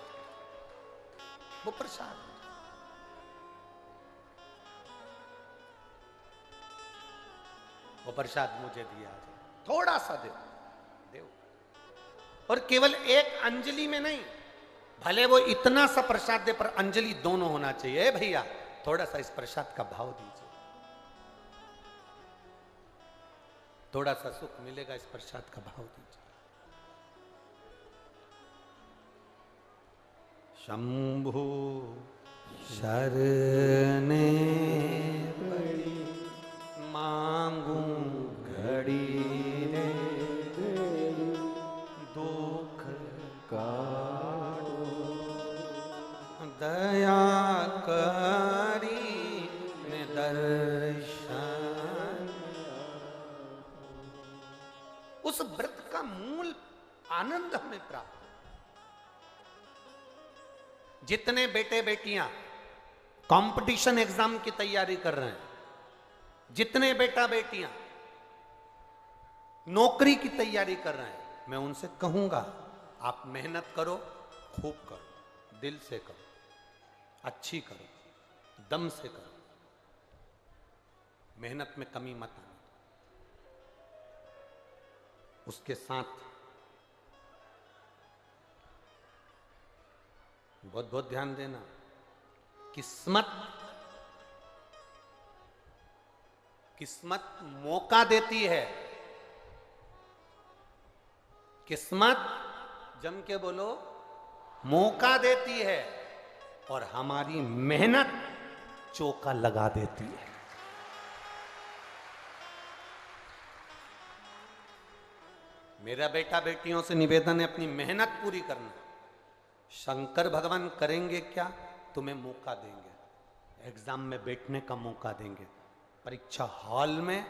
वो प्रसाद, वो प्रसाद मुझे दिया जाए, थोड़ा सा दे दो, और केवल एक अंजलि में नहीं, भले वो इतना सा प्रसाद दे, पर अंजलि दोनों होना चाहिए। भैया थोड़ा सा इस प्रसाद का भाव दीजिए, थोड़ा सा सुख मिलेगा, इस प्रसाद का भाव दीजिए। शंभु शरणे पड़ी मांगू घड़ी रे, दुख काटो दया करी ने दर्शन। उस व्रत का मूल आनंद हमें प्राप्त। जितने बेटे बेटियां कंपटीशन एग्जाम की तैयारी कर रहे हैं, जितने बेटा बेटियां नौकरी की तैयारी कर रहे हैं, मैं उनसे कहूंगा आप मेहनत करो, खूब करो, दिल से करो, अच्छी करो, दम से करो, मेहनत में कमी मत आना। उसके साथ बहुत बहुत ध्यान देना, किस्मत मौका देती है, किस्मत जम के बोलो मौका देती है, और हमारी मेहनत चौका लगा देती है। मेरा बेटा बेटियों से निवेदन है अपनी मेहनत पूरी करना। शंकर भगवान करेंगे क्या? तुम्हें मौका देंगे, एग्जाम में बैठने का मौका देंगे, परीक्षा हॉल में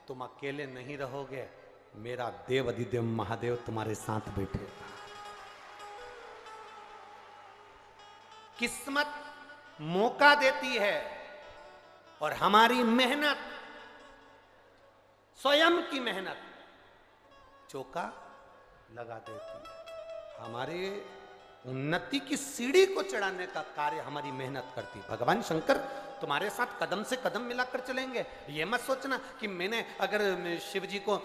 तुम अकेले नहीं रहोगे, मेरा देव अधिदेव महादेव तुम्हारे साथ बैठेगा। किस्मत मौका देती है, और हमारी मेहनत, स्वयं की मेहनत चौका लगा देती है। हमारे उन्नति की सीढ़ी को चढ़ाने का कार्य हमारी मेहनत करती है। भगवान शंकर तुम्हारे साथ कदम से कदम मिलाकर चलेंगे। ये मत सोचना कि मैंने अगर शिव जी को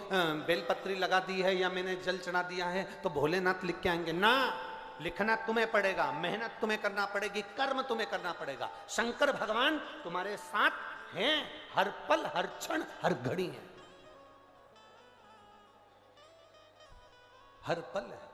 बेलपत्री लगा दी है या मैंने जल चढ़ा दिया है तो भोलेनाथ लिख के आएंगे ना। लिखना तुम्हें पड़ेगा, मेहनत तुम्हें करना पड़ेगी, कर्म तुम्हें करना पड़ेगा। शंकर भगवान तुम्हारे साथ हैं, हर पल, हर क्षण, हर घड़ी है, हर पल है।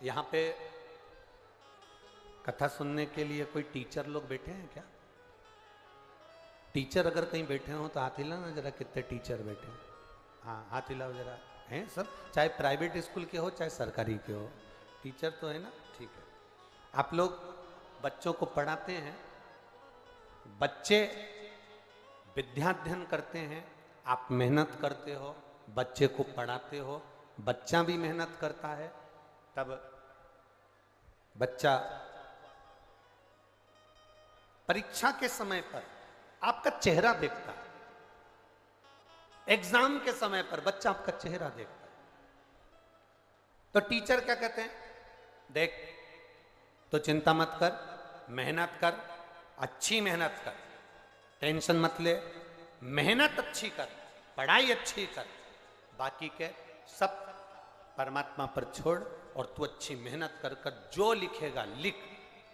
यहाँ पे कथा सुनने के लिए कोई टीचर लोग बैठे हैं क्या? टीचर अगर कहीं बैठे हो तो हाथ हिलाओ ना जरा, कितने टीचर बैठे हैं। हाँ हाथ हिलाओ जरा। हैं सब, चाहे प्राइवेट स्कूल के हो चाहे सरकारी के हो। टीचर तो है ना, ठीक है। आप लोग बच्चों को पढ़ाते हैं, बच्चे विद्याध्ययन करते हैं, आप मेहनत करते हो, बच्चे को पढ़ाते हो, बच्चा भी मेहनत करता है, तब बच्चा परीक्षा के समय पर आपका चेहरा देखता है। एग्जाम के समय पर बच्चा आपका चेहरा देखता है। तो टीचर क्या कहते हैं, देख तो चिंता मत कर, मेहनत कर, अच्छी मेहनत कर, टेंशन मत ले, मेहनत अच्छी कर, पढ़ाई अच्छी कर, बाकी के सब परमात्मा पर छोड़ और तू अच्छी मेहनत कर कर जो लिखेगा लिख।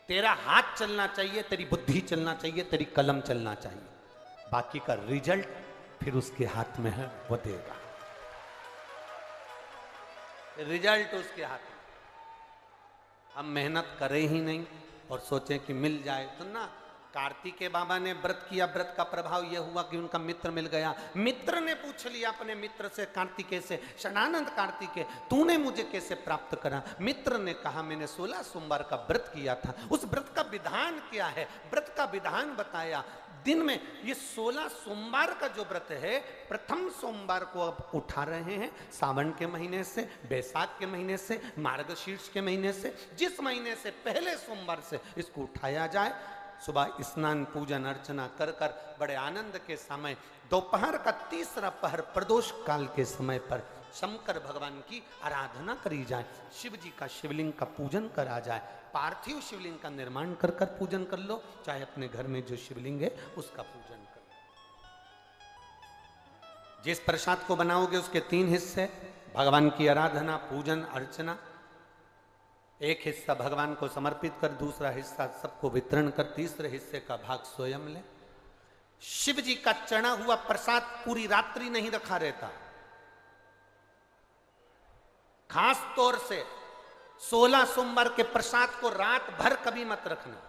तेरा हाथ चलना चाहिए, तेरी बुद्धि चलना चाहिए, तेरी कलम चलना चाहिए, बाकी का रिजल्ट फिर उसके हाथ में है, वो देगा। रिजल्ट उसके हाथ में। हम मेहनत करें ही नहीं और सोचें कि मिल जाए तो ना। कार्तिकेय बाबा ने व्रत किया, व्रत का प्रभाव यह हुआ कि उनका मित्र मिल गया। मित्र ने पूछ लिया अपने मित्र से, कार्तिकेय से, शनानंद कार्तिकेय तूने मुझे कैसे प्राप्त करा? मित्र ने कहा मैंने 16 सोमवार का व्रत किया था। उस व्रत का विधान क्या है? व्रत का विधान बताया। दिन में ये 16 सोमवार का जो व्रत है, प्रथम सोमवार को अब उठा रहे हैं, सावन के महीने से, बैसाख के महीने से, मार्गशीर्ष के महीने से, जिस महीने से पहले सोमवार से इसको उठाया जाए। सुबह स्नान पूजन अर्चना कर कर बड़े आनंद के समय, दोपहर का तीसरा पहर प्रदोष काल के समय पर शंकर भगवान की आराधना करी जाए, शिव जी का शिवलिंग का पूजन करा जाए। पार्थिव शिवलिंग का निर्माण कर कर पूजन कर लो, चाहे अपने घर में जो शिवलिंग है उसका पूजन कर लो। जिस प्रसाद को बनाओगे उसके 3 हिस्से, भगवान की आराधना पूजन अर्चना। एक हिस्सा भगवान को समर्पित कर, दूसरा हिस्सा सबको वितरण कर, तीसरे हिस्से का भाग स्वयं ले। शिव जी का चढ़ा हुआ प्रसाद पूरी रात्रि नहीं रखा रहता। खास तौर से 16 सोमवार के प्रसाद को रात भर कभी मत रखना।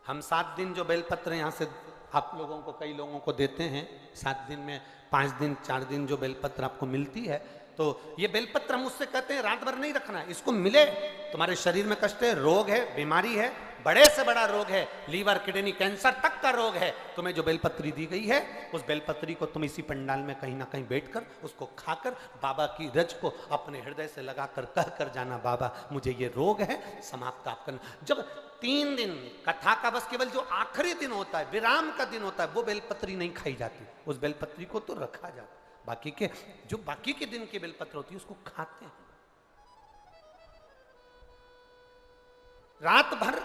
हम 7 दिन जो बेलपत्र यहां से आप लोगों को, कई लोगों को देते हैं, 7 दिन में 5 दिन 4 दिन जो बेलपत्र आपको मिलती है, तो ये बेलपत्र हम उससे कहते हैं रात भर नहीं रखना है। इसको मिले, तुम्हारे शरीर में कष्ट है, रोग है, बीमारी है, बड़े से बड़ा रोग है, लीवर किडनी कैंसर तक का रोग है, तुम्हें जो बेलपत्री दी गई है उस बेलपत्री को तुम इसी पंडाल में कहीं ना कहीं बैठकर उसको खाकर बाबा की रज को अपने हृदय से लगाकर कह कर जाना, बाबा मुझे ये रोग है, समाप्त आप करना। जब 3 दिन कथा का बस केवल जो आखिरी दिन होता है, विराम का दिन होता है, वो बेलपत्री नहीं खाई जाती, उस बेलपत्री को तो रखा जाता। बाकी के जो बाकी के दिन की बेलपत्र होती है उसको खाते हैं। रात भर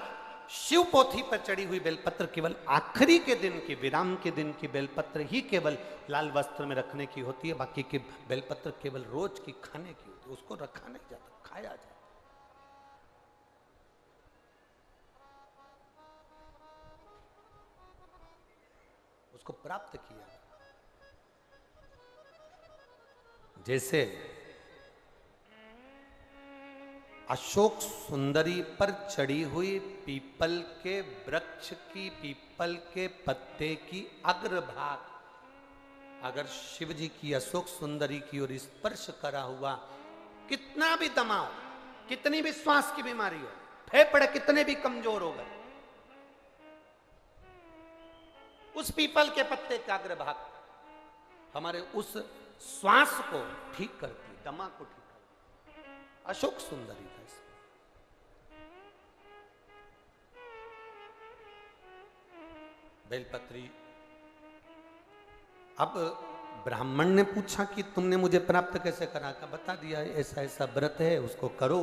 शिव पोथी पर चढ़ी हुई बेलपत्र केवल आखिरी के दिन की, विराम के दिन की बेलपत्र ही केवल लाल वस्त्र में रखने की होती है। बाकी के बेलपत्र केवल रोज की खाने की होती है, उसको रखा नहीं जाता, खाया जाता। उसको प्राप्त किया। जैसे अशोक सुंदरी पर चढ़ी हुई पीपल के वृक्ष की, पीपल के पत्ते की अग्रभाग अगर शिव जी की अशोक सुंदरी की ओर स्पर्श करा हुआ, कितना भी दमाओ, कितनी भी श्वास की बीमारी हो, फेफड़े कितने भी कमजोर हो गए, उस पीपल के पत्ते का अग्रभाग हमारे उस श्वास को ठीक करती, दमा को ठीक करती। अशोक सुंदरी था इसमें। बेलपत्री। अब ब्राह्मण ने पूछा कि तुमने मुझे प्राप्त कैसे करा? का बता दिया, ऐसा ऐसा व्रत है, उसको करो।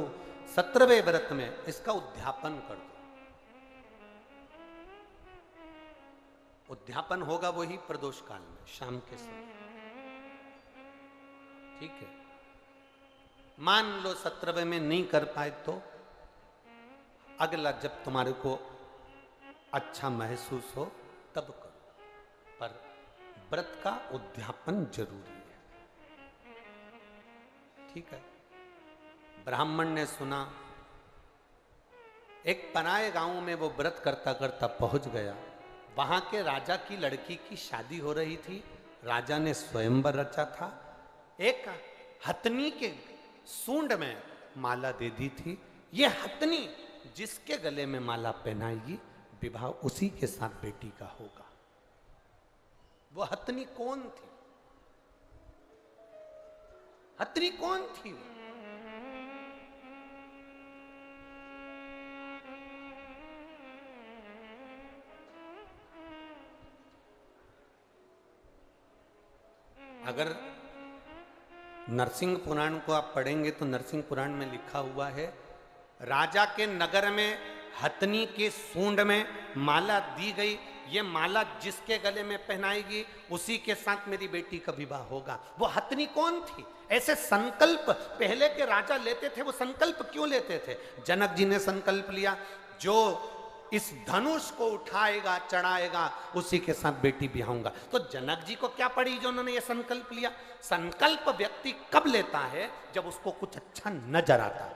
17वें व्रत में इसका उद्यापन कर दो। उद्यापन होगा वही प्रदोष काल में, शाम के समय, ठीक है। मान लो 17वें में नहीं कर पाए तो अगला जब तुम्हारे को अच्छा महसूस हो तब करो, पर व्रत का उद्यापन जरूरी है, ठीक है। ब्राह्मण ने सुना, एक पराये गांव में वो व्रत करता करता पहुंच गया। वहां के राजा की लड़की की शादी हो रही थी, राजा ने स्वयंवर रचा था। एक हथनी के सूंड में माला दे दी थी। ये हथनी जिसके गले में माला पहनाएगी विवाह उसी के साथ बेटी का होगा। वो हथनी कौन थी? हथनी कौन थी? अगर नरसिंह पुराण को आप पढ़ेंगे तो नरसिंह पुराण में लिखा हुआ है, राजा के नगर में हथनी के सूंड में माला दी गई, ये माला जिसके गले में पहनाएगी उसी के साथ मेरी बेटी का विवाह होगा। वो हथनी कौन थी? ऐसे संकल्प पहले के राजा लेते थे। वो संकल्प क्यों लेते थे? जनक जी ने संकल्प लिया, जो इस धनुष को उठाएगा चढ़ाएगा उसी के साथ बेटी ब्याहूंगा। तो जनक जी को क्या पड़ी जो उन्होंने ये संकल्प लिया? संकल्प व्यक्ति कब लेता है? जब उसको कुछ अच्छा नजर आता।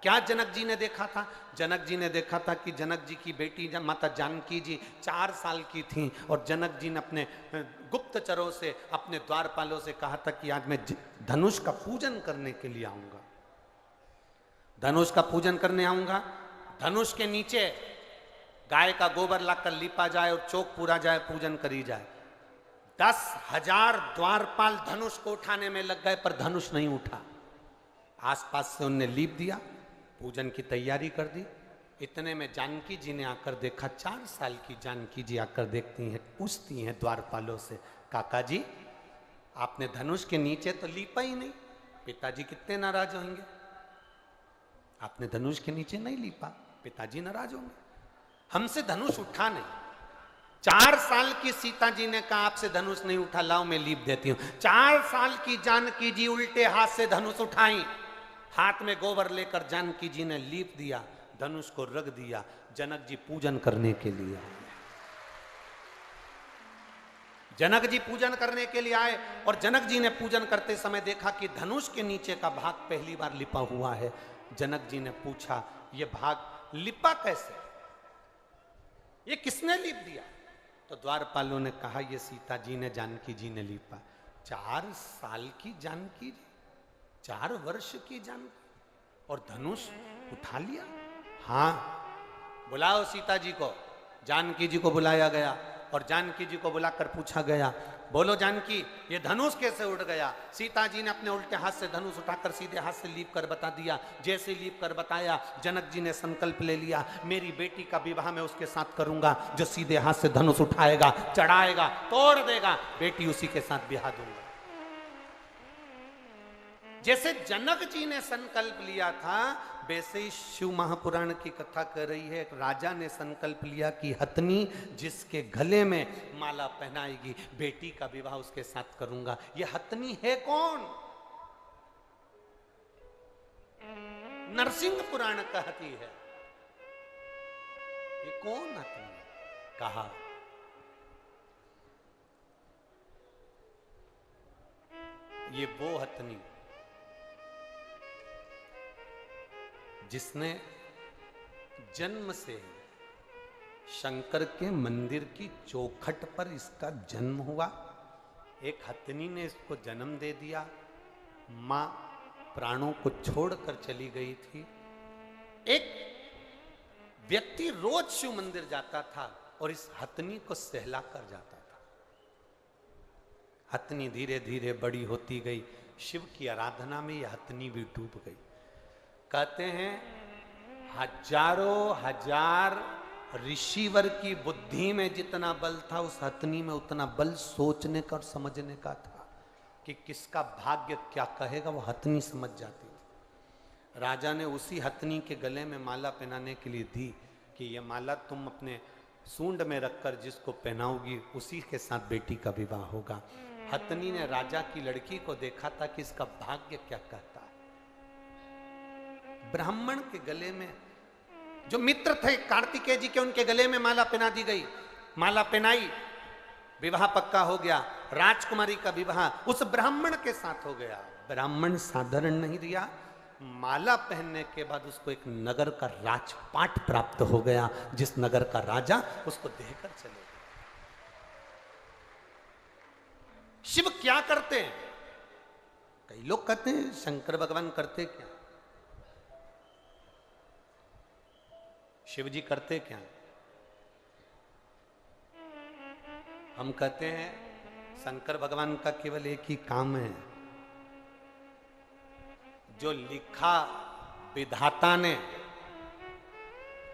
क्या जनक जी ने देखा था? जनक जी ने देखा था कि जनक जी की बेटी माता जानकी जी 4 साल की थी और जनक जी ने अपने गुप्तचरों से, अपने द्वारपालों से कहा था कि आज मैं धनुष का पूजन करने के लिए आऊंगा, धनुष का पूजन करने आऊंगा। धनुष के नीचे गाय का गोबर लाकर लीपा जाए और चौक पूरा जाए, पूजन करी जाए। 10,000 द्वारपाल धनुष को उठाने में लग गए पर धनुष नहीं उठा। आसपास से उनने लीप दिया, पूजन की तैयारी कर दी। इतने में जानकी जी ने आकर देखा। 4 साल की जानकी जी आकर देखती हैं, पूछती हैं द्वारपालों से, काका जी आपने धनुष के नीचे तो लीपा ही नहीं, पिताजी कितने नाराज होंगे। आपने धनुष के नीचे नहीं लीपा, पिताजी नाराज होंगे। हमसे धनुष उठा नहीं। 4 साल की सीता जी ने कहा आपसे धनुष नहीं उठा, लाओ मैं लीप देती हूं। 4 साल की जानकी जी उल्टे हाथ से धनुष उठाई, हाथ में गोबर लेकर जानकी जी ने लीप दिया, धनुष को रख दिया। जनक जी पूजन करने के लिए आए। जनक जी पूजन करने के लिए आए और जनक जी ने पूजन करते समय देखा कि धनुष के नीचे का भाग पहली बार लिपा हुआ है। जनक जी ने पूछा यह भाग लिपा कैसे? ये किसने लीप दिया? तो द्वारपालों ने कहा ये सीता जी ने, जानकी जी ने लीपा। 4 साल की जानकी जी, 4 वर्ष की जानकी, और धनुष उठा लिया। हाँ, बुलाओ सीता जी को। जानकी जी को बुलाया गया और जानकी जी को बुलाकर पूछा गया, बोलो जानकी ये धनुष कैसे उड़ गया? सीता जी ने अपने उल्टे हाथ से धनुष उठाकर सीधे हाथ से लीप कर बता दिया। जैसे लीप कर बताया, जनक जी ने संकल्प ले लिया, मेरी बेटी का विवाह मैं उसके साथ करूंगा जो सीधे हाथ से धनुष उठाएगा, चढ़ाएगा, तोड़ देगा, बेटी उसी के साथ ब्याह दूंगा। जैसे जनक जी ने संकल्प लिया था, वैसे ही शिव महापुराण की कथा कर रही है। एक राजा ने संकल्प लिया कि हथनी जिसके गले में माला पहनाएगी बेटी का विवाह उसके साथ करूंगा। ये हथनी है कौन? नरसिंह पुराण कहती है ये कौन हथनी? कहा ये वो हथनी जिसने जन्म से शंकर के मंदिर की चौखट पर इसका जन्म हुआ। एक हथनी ने इसको जन्म दे दिया। मां प्राणों को छोड़कर चली गई थी। एक व्यक्ति रोज शिव मंदिर जाता था और इस हथनी को सहला कर जाता था। हथनी धीरे धीरे बड़ी होती गई। शिव की आराधना में यह हथनी भी डूब गई। कहते हैं हजारों हजार ऋषिवर की बुद्धि में जितना बल था उस हथनी में उतना बल सोचने का और समझने का था कि किसका भाग्य क्या कहेगा, वो हथनी समझ जाती थी। राजा ने उसी हथनी के गले में माला पहनाने के लिए दी कि यह माला तुम अपने सूंड में रखकर जिसको पहनाओगी उसी के साथ बेटी का विवाह होगा। हथनी ने राजा की लड़की को देखा था कि इसका भाग्य क्या कहता है। ब्राह्मण के गले में जो मित्र थे कार्तिकेय जी के, उनके गले में माला पहना दी गई। माला पहनाई, विवाह पक्का हो गया। राजकुमारी का विवाह उस ब्राह्मण के साथ हो गया। ब्राह्मण साधारण नहीं दिया, माला पहनने के बाद उसको एक नगर का राजपाट प्राप्त हो गया, जिस नगर का राजा उसको देकर चले गए। शिव क्या करते हैं? कई लोग कहते हैं शंकर भगवान करते क्या, शिव जी करते क्या। हम कहते हैं शंकर भगवान का केवल एक ही काम है, जो लिखा विधाता ने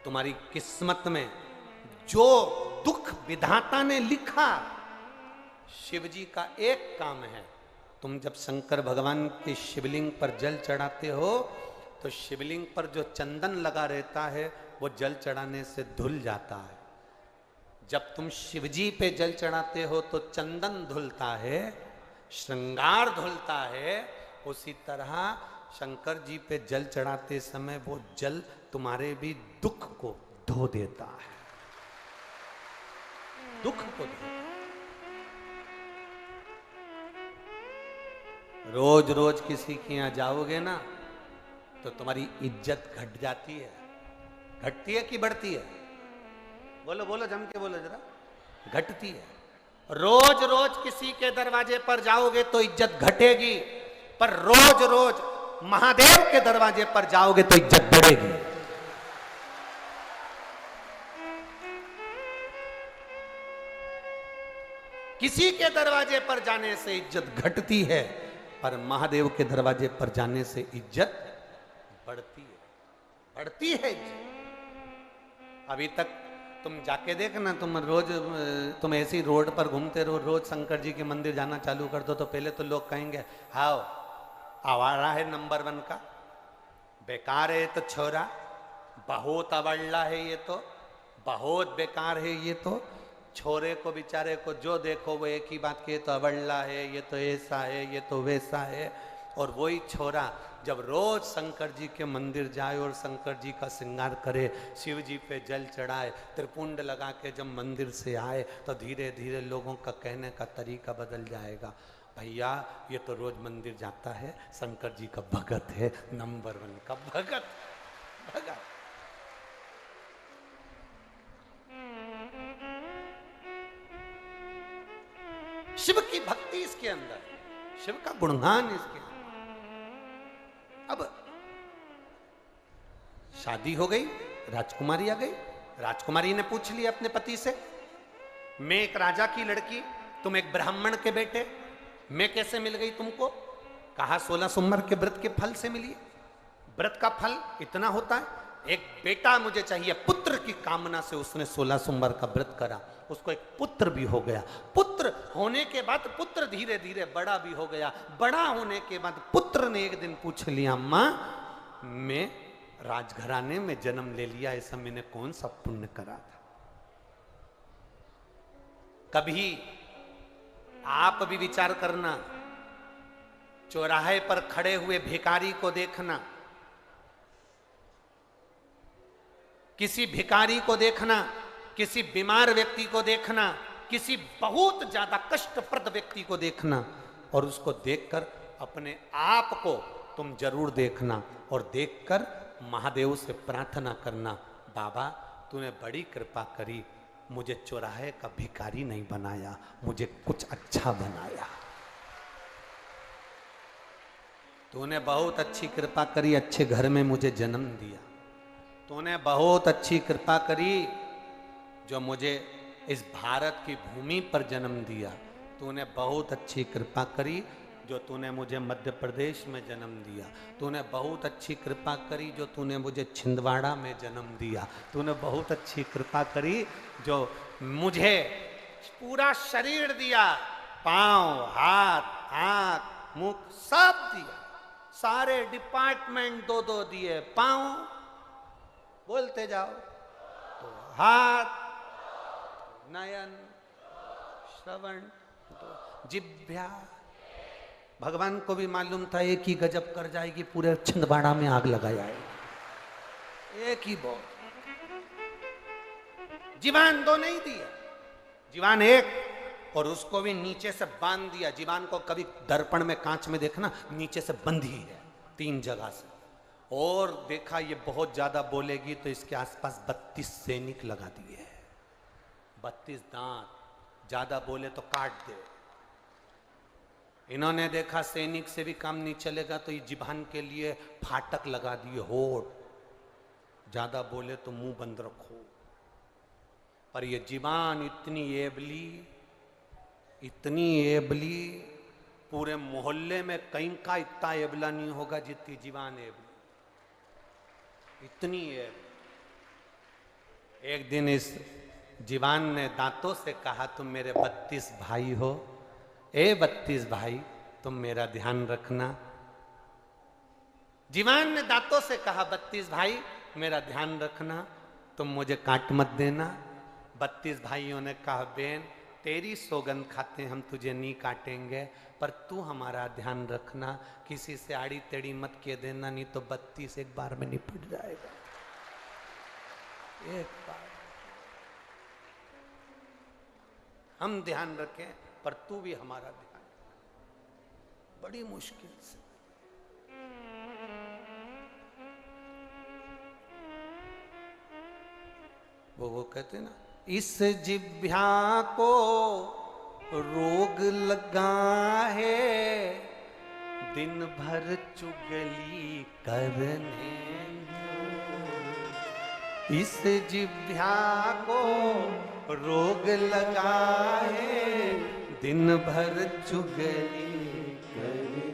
तुम्हारी किस्मत में, जो दुख विधाता ने लिखा, शिव जी का एक काम है, तुम जब शंकर भगवान के शिवलिंग पर जल चढ़ाते हो तो शिवलिंग पर जो चंदन लगा रहता है वो जल चढ़ाने से धुल जाता है। जब तुम शिवजी पे जल चढ़ाते हो तो चंदन धुलता है, श्रृंगार धुलता है। उसी तरह शंकर जी पे जल चढ़ाते समय वो जल तुम्हारे भी दुख को धो देता है, दुख को धो। रोज रोज किसी के यहां जाओगे ना तो तुम्हारी इज्जत घट जाती है। घटती है कि बढ़ती है? बोलो बोलो, जम के बोलो जरा। घटती है। रोज रोज किसी के दरवाजे पर जाओगे तो इज्जत घटेगी, पर रोज रोज महादेव के दरवाजे पर जाओगे तो इज्जत बढ़ेगी। किसी के दरवाजे पर जाने से इज्जत घटती है, पर महादेव के दरवाजे पर जाने से इज्जत बढ़ती है, बढ़ती है इज्जत। अभी तक तुम जाके देखना, तुम ऐसी रोड पर घूमते रहो, रोज शंकर जी के मंदिर जाना चालू कर दो तो पहले तो लोग कहेंगे हाओ आवारा है नंबर 1 का, बेकार है तो छोरा, बहुत अवल्ला है ये तो, बहुत बेकार है ये तो। छोरे को बेचारे को जो देखो वो एक ही बात के, तो अवल्ला है, ये तो ऐसा है, ये तो वैसा है। और वही छोरा जब रोज शंकर जी के मंदिर जाए और शंकर जी का श्रृंगार करे, शिव जी पे जल चढ़ाए, त्रिपुंड लगा के जब मंदिर से आए तो धीरे धीरे लोगों का कहने का तरीका बदल जाएगा। भैया ये तो रोज मंदिर जाता है, शंकर जी का भगत है, नंबर 1 का भगत। भगत शिव की भक्ति इसके अंदर, शिव का गुणगान इसके अंदर। अब शादी हो गई, राजकुमारी आ गई। राजकुमारी ने पूछ लिया अपने पति से, मैं एक राजा की लड़की, तुम एक ब्राह्मण के बेटे, मैं कैसे मिल गई तुमको? कहा 16 सोमवार के व्रत के फल से मिली। व्रत का फल इतना होता है, एक बेटा मुझे चाहिए, पुत्र की कामना से उसने 16 सोमवार का व्रत करा, उसको एक पुत्र भी हो गया। पुत्र होने के बाद पुत्र धीरे धीरे बड़ा भी हो गया। बड़ा होने के बाद पुत्र ने एक दिन पूछ लिया, मां मैं राजघराने में जन्म ले लिया, ऐसा मैंने कौन सा पुण्य करा था? कभी आप भी विचार करना, चौराहे पर खड़े हुए भिखारी को देखना, किसी भिखारी को देखना, किसी बीमार व्यक्ति को देखना, किसी बहुत ज्यादा कष्टप्रद व्यक्ति को देखना, और उसको देखकर अपने आप को तुम जरूर देखना, और देखकर महादेव से प्रार्थना करना, बाबा तूने बड़ी कृपा करी, मुझे चौराहे का भिखारी नहीं बनाया, मुझे कुछ अच्छा बनाया। तूने बहुत अच्छी कृपा करी, अच्छे घर में मुझे जन्म दिया। तूने बहुत अच्छी कृपा करी जो मुझे इस भारत की भूमि पर जन्म दिया। तूने बहुत अच्छी कृपा करी जो तूने मुझे मध्य प्रदेश में जन्म दिया। तूने बहुत अच्छी कृपा करी जो तूने मुझे छिंदवाड़ा में जन्म दिया। तूने बहुत अच्छी कृपा करी जो मुझे पूरा शरीर दिया, पांव, हाथ, आंख, मुख सब दिया, सारे डिपार्टमेंट 2-2 दिए। पांव बोलते जाओ तो हाथ, नयन, श्रवण, तो जिह्वा। भगवान को भी मालूम था एक ही गजब कर जाएगी, पूरे छिंदवाड़ा में आग लगाया है। एक ही बहुत, जीवान 2 नहीं दिए, जीवान 1, और उसको भी नीचे से बांध दिया। जीवान को कभी दर्पण में कांच में देखना, नीचे से बंधी है 3 जगह से, और देखा ये बहुत ज्यादा बोलेगी तो इसके आसपास 32 सैनिक लगा दिए, 32 दांत, ज्यादा बोले तो काट दे। इन्होंने देखा सैनिक से भी काम नहीं चलेगा तो ये जिबान के लिए फाटक लगा दिए, होठ, ज्यादा बोले तो मुंह बंद रखो। पर ये जिबान इतनी एबली, पूरे मोहल्ले में कहीं का इतना एबला नहीं होगा जितनी जीवान एबली, इतनी एब। एक दिन इस जीवान ने दांतों से कहा, तुम मेरे 32 भाई हो, 32 भाई तुम मेरा ध्यान रखना। जीवान ने दांतों से कहा, 32 भाई मेरा ध्यान रखना, तुम मुझे काट मत देना। 32 भाइयों ने कहा, बेन तेरी सौगंध खाते हम तुझे नहीं काटेंगे, पर तू हमारा ध्यान रखना, किसी से आड़ी टेढ़ी मत के देना, नहीं तो 32 एक बार में निपट जाएगा, एक बार। हम ध्यान रखें पर तू भी हमारा ध्यान, बड़ी मुश्किल से। वो कहते ना, इस जिह्वा को रोग लगा है, दिन भर चुगली करने। इस जिह्वा को रोग लगा है, दिन भर चुगली करने।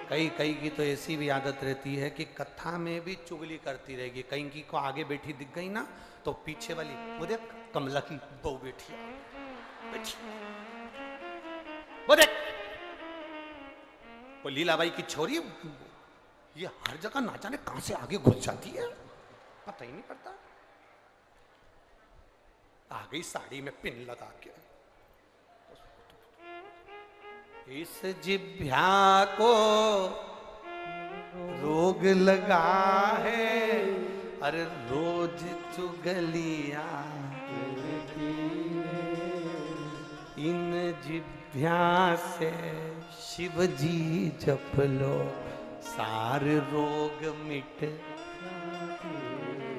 कई की तो ऐसी भी आदत रहती है कि कथा में भी चुगली करती रहेगी। कहीं की को आगे बैठी दिख गई ना तो पीछे वाली, वो देख कमला की बहू बैठी, वो देख वो लीलाबाई की छोरी, ये हर जगह ना जाने कहां से आगे घुस जाती है, पता ही नहीं पड़ता। आ गई साड़ी में पिन लगा के। इस जिह्वा को रोग लगा है, अरे रोज चुगलिया, इन जिह्वा से शिव जी जप लो, सारे रोग मिट,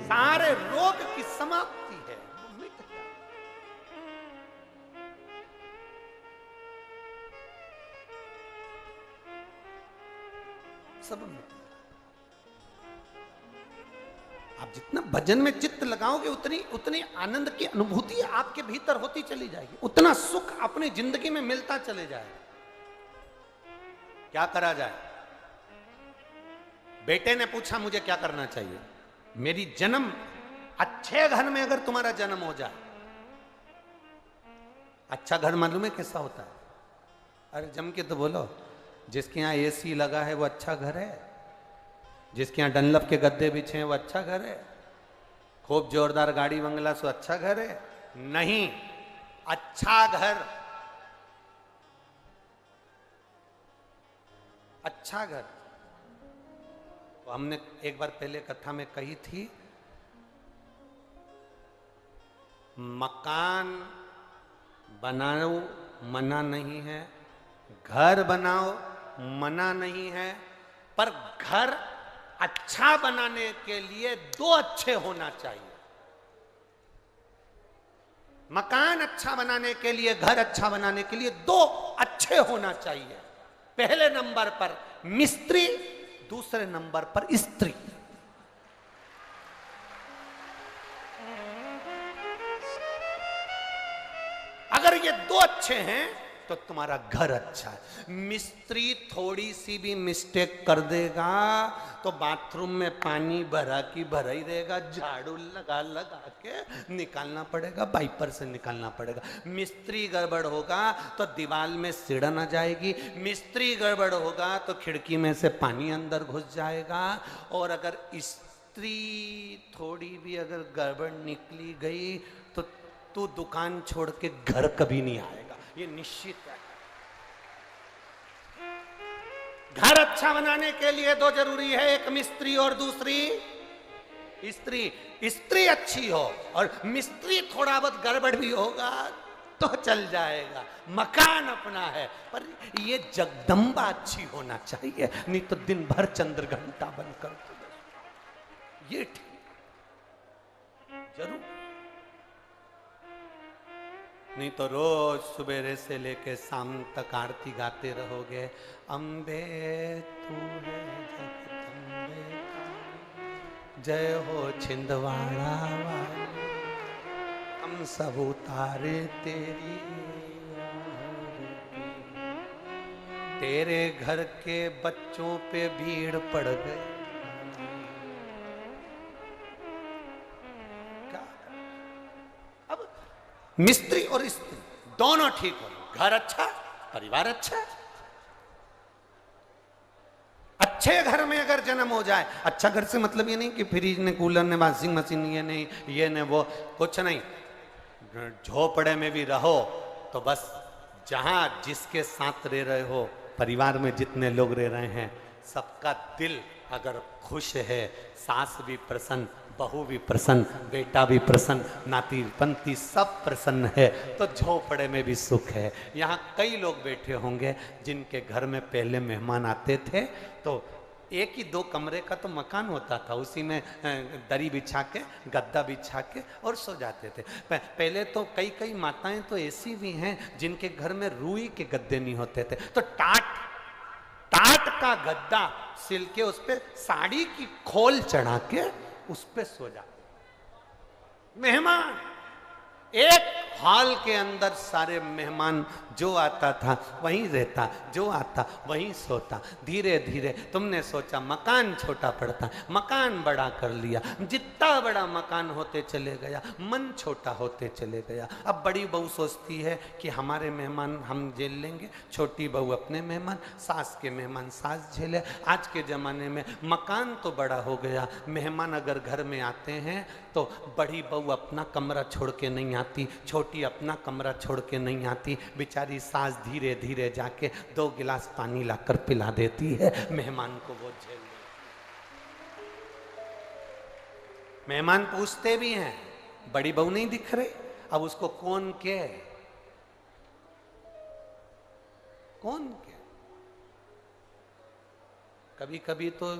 सारे रोग की समाप्ति है, मिट जाए। सब मिट। आप जितना भजन में चित्त लगाओगे उतनी आनंद की अनुभूति आपके भीतर होती चली जाएगी, उतना सुख अपनी जिंदगी में मिलता चले जाएगा। क्या करा जाए? बेटे ने पूछा मुझे क्या करना चाहिए। मेरी जन्म, अच्छे घर में अगर तुम्हारा जन्म हो जाए, अच्छा घर मालूम है कैसा होता है? अरे जम के तो बोलो, जिसके यहाँ एसी लगा है वो अच्छा घर है, जिसके यहाँ डनलप के गद्दे बिछे हैं वो अच्छा घर है, खूब जोरदार गाड़ी बंगला सो अच्छा घर है? नहीं, अच्छा घर, अच्छा घर तो हमने एक बार पहले कथा में कही थी, मकान बनाओ मना नहीं है, घर बनाओ मना नहीं है, पर घर अच्छा बनाने के लिए दो अच्छे होना चाहिए। मकान अच्छा बनाने के लिए, घर अच्छा बनाने के लिए दो अच्छे होना चाहिए। पहले नंबर पर मिस्त्री, दूसरे नंबर पर स्त्री। अगर ये दो अच्छे हैं तो तुम्हारा घर अच्छा है। मिस्त्री थोड़ी सी भी मिस्टेक कर देगा तो बाथरूम में पानी भरा की भरा ही रहेगा, झाड़ू लगा लगा के निकालना पड़ेगा, वाइपर से निकालना पड़ेगा। मिस्त्री गड़बड़ होगा तो दीवार में सिड़न आ जाएगी, मिस्त्री गड़बड़ होगा तो खिड़की में से पानी अंदर घुस जाएगा। और अगर स्त्री थोड़ी भी अगर गड़बड़ निकली गई तो तू दुकान छोड़ के घर कभी नहीं आएगा, ये निश्चित है। घर अच्छा बनाने के लिए दो जरूरी है, एक मिस्त्री और दूसरी स्त्री। स्त्री अच्छी हो और मिस्त्री थोड़ा बहुत गड़बड़ भी होगा तो चल जाएगा, मकान अपना है। पर ये जगदम्बा अच्छी होना चाहिए, नहीं तो दिन भर चंद्र घंटा बनकर ये ठीक जरूर। नहीं तो रोज सवेरे से लेके शाम तक आरती गाते रहोगे। अम्बे तू है जगदम्बे काली, जय हो छिंदवाड़ा वाली, हम सब उतारे तेरी आरती। तेरे घर के बच्चों पे भीड़ पड़ गई। क्या अब मिस्त्री और स्त्री दोनों ठीक हो, घर अच्छा, परिवार अच्छा। अच्छे घर में अगर जन्म हो जाए, अच्छा घर से मतलब ये नहीं कि फ्रिज ने, कूलर ने, वॉशिंग मशीन ये नहीं, ये ने वो, कुछ नहीं। झोपड़े में भी रहो तो बस जहां जिसके साथ रह रहे हो, परिवार में जितने लोग रह रहे हैं, सबका दिल अगर खुश है, सास भी प्रसन्न, बहू भी प्रसन्न, बेटा भी प्रसन्न, नाती पंती सब प्रसन्न है, तो झोपड़े में भी सुख है। यहाँ कई लोग बैठे होंगे जिनके घर में पहले मेहमान आते थे तो एक ही 2 कमरे का तो मकान होता था, उसी में दरी बिछा के, गद्दा बिछा के और सो जाते थे। पहले तो कई माताएं तो ऐसी भी हैं जिनके घर में रुई के गद्दे नहीं होते थे, तो टाट का गद्दा सिल के उस पे साड़ी की खोल चढ़ा के उस पे सो जाते। मेहमान एक हॉल के अंदर सारे मेहमान, जो आता था वहीं रहता, जो आता वहीं सोता। धीरे धीरे तुमने सोचा मकान छोटा पड़ता, मकान बड़ा कर लिया, जितना बड़ा मकान होते चले गया, मन छोटा होते चले गया। अब बड़ी बहू सोचती है कि हमारे मेहमान हम झेल लेंगे, छोटी बहू अपने मेहमान, सास के मेहमान सास झेले। आज के ज़माने में मकान तो बड़ा हो गया, मेहमान अगर घर में आते हैं तो बड़ी बहू अपना कमरा छोड़ के नहीं आती, छोटी अपना कमरा छोड़ के नहीं आती, बेचारी सास धीरे धीरे जाके 2 गिलास पानी लाकर पिला देती है, मेहमान को वो झेल ले। मेहमान पूछते भी हैं, बड़ी बहू नहीं दिख रही, अब उसको कौन के कभी कभी तो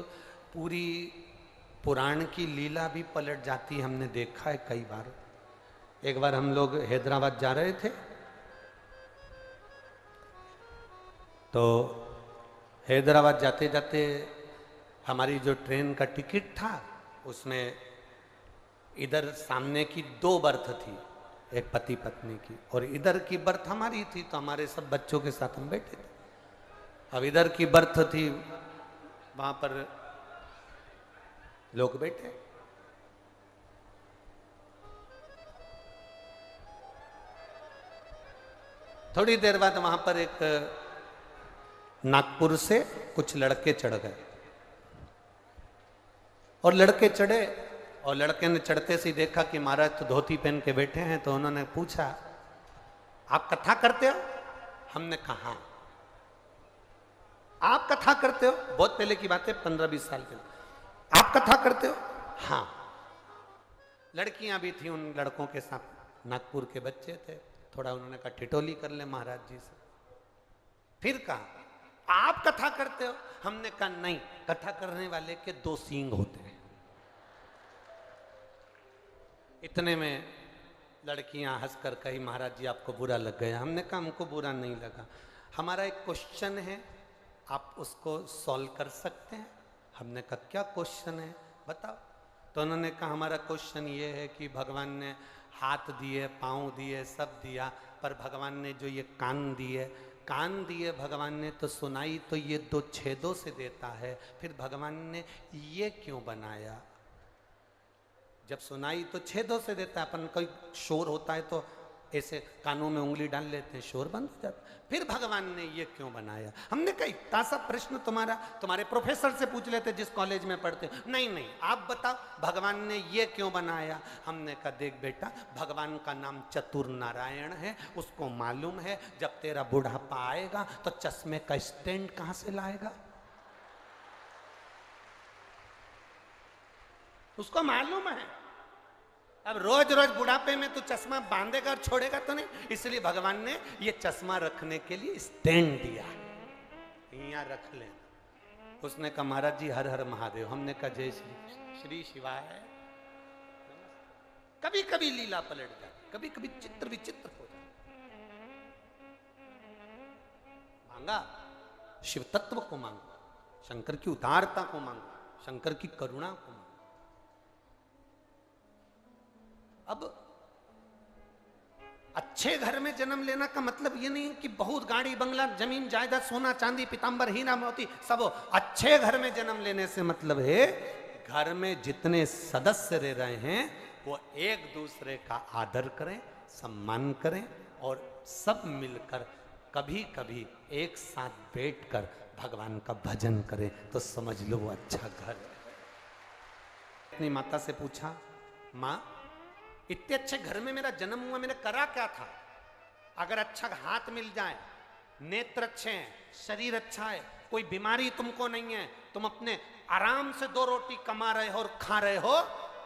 पूरी पुराण की लीला भी पलट जाती है, हमने देखा है कई बार। एक बार हम लोग हैदराबाद जा रहे थे तो हैदराबाद जाते जाते हमारी जो ट्रेन का टिकट था उसमें इधर सामने की 2 बर्थ थी, एक पति पत्नी की, और इधर की बर्थ हमारी थी, तो हमारे सब बच्चों के साथ हम बैठे थे। अब इधर की बर्थ थी, वहां पर लोग बैठे। थोड़ी देर बाद वहां पर एक नागपुर से कुछ लड़के चढ़ गए, और लड़के चढ़े, और लड़के ने चढ़ते से देखा कि महाराज तो धोती पहन के बैठे हैं, तो उन्होंने पूछा आप कथा करते हो? हमने कहा आप कथा करते हो? बहुत पहले की बात है, 15-20 साल के। आप कथा करते हो? हाँ। लड़कियां भी थी उन लड़कों के साथ, नागपुर के बच्चे थे, थोड़ा उन्होंने कहा ठिठोली कर ले महाराज जी से। फिर कहा आप कथा करते हो? हमने कहा नहीं, कथा करने वाले के 2 सींग होते हैं। इतने में लड़कियां हंसकर कही महाराज जी आपको बुरा लग गया। हमने कहा हमको बुरा नहीं लगा, हमारा एक क्वेश्चन है, आप उसको सॉल्व कर सकते हैं? हमने कहा क्या क्वेश्चन है बताओ। तो उन्होंने कहा हमारा क्वेश्चन ये है कि भगवान ने हाथ दिए, पाँव दिए, सब दिया, पर भगवान ने जो ये कान दिए भगवान ने, तो सुनाई तो ये 2 छेदों से देता है, फिर भगवान ने ये क्यों बनाया? जब सुनाई तो छेदों से देता है, अपन कोई शोर होता है तो ऐसे कानों में उंगली डाल लेते हैं, शोर बंद हो जाता है, फिर भगवान ने ये क्यों बनाया? हमने कहा इतना सा प्रश्न तुम्हारे प्रोफेसर से पूछ लेते जिस कॉलेज में पढ़ते। नहीं आप बताओ भगवान ने ये क्यों बनाया? हमने कहा देख बेटा, भगवान का नाम चतुर नारायण है, उसको मालूम है जब तेरा बुढ़ापा आएगा तो चश्मे का स्टैंड कहां से लाएगा, उसको मालूम है। अब रोज रोज बुढ़ापे में तू चश्मा बांधेगा और छोड़ेगा तो नहीं, इसलिए भगवान ने ये चश्मा रखने के लिए स्टैंड दिया, यहाँ रख ले। उसने कहा महाराज जी हर हर महादेव। हमने कहा जय श्री शिवाय। कभी कभी लीला पलट जाती, कभी कभी चित्र विचित्र हो जाता। मांगा, शिव तत्व को मांगा, शंकर की उदारता को मांगा, शंकर की करुणा को मांगा। अब अच्छे घर में जन्म लेना का मतलब ये नहीं कि बहुत गाड़ी बंगला जमीन जायदाद सोना चांदी पीतांबर हीरा मोती सब। अच्छे घर में जन्म लेने से मतलब है घर में जितने सदस्य रह रहे हैं वो एक दूसरे का आदर करें, सम्मान करें और सब मिलकर कभी कभी एक साथ बैठकर भगवान का भजन करें, तो समझ लो वो अच्छा घर है। अपनी माता से पूछा, माँ इतने अच्छे घर में मेरा जन्म हुआ, मैंने करा क्या था? अगर अच्छा हाथ मिल जाए, नेत्र अच्छे हैं, शरीर अच्छा है, कोई बीमारी तुमको नहीं है, तुम अपने आराम से 2 रोटी कमा रहे हो और खा रहे हो,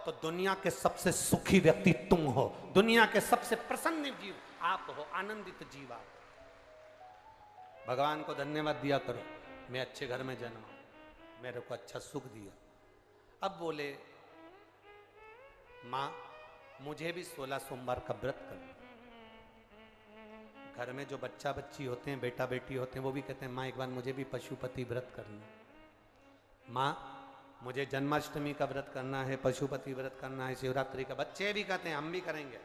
तो दुनिया के सबसे सुखी व्यक्ति तुम हो, दुनिया के सबसे प्रसन्न जीव आप हो, आनंदित जीव आप। भगवान को धन्यवाद दिया करो, मैं अच्छे घर में जन्मा, मेरे को अच्छा सुख दिया। अब बोले, माँ मुझे भी 16 सोमवार का व्रत करना। घर में जो बच्चा बच्ची होते हैं, बेटा बेटी होते हैं, वो भी कहते हैं माँ एक बार मुझे भी पशुपति व्रत करना। माँ मुझे जन्माष्टमी का व्रत करना है, पशुपति व्रत करना है, शिवरात्रि का। बच्चे भी कहते हैं हम भी करेंगे।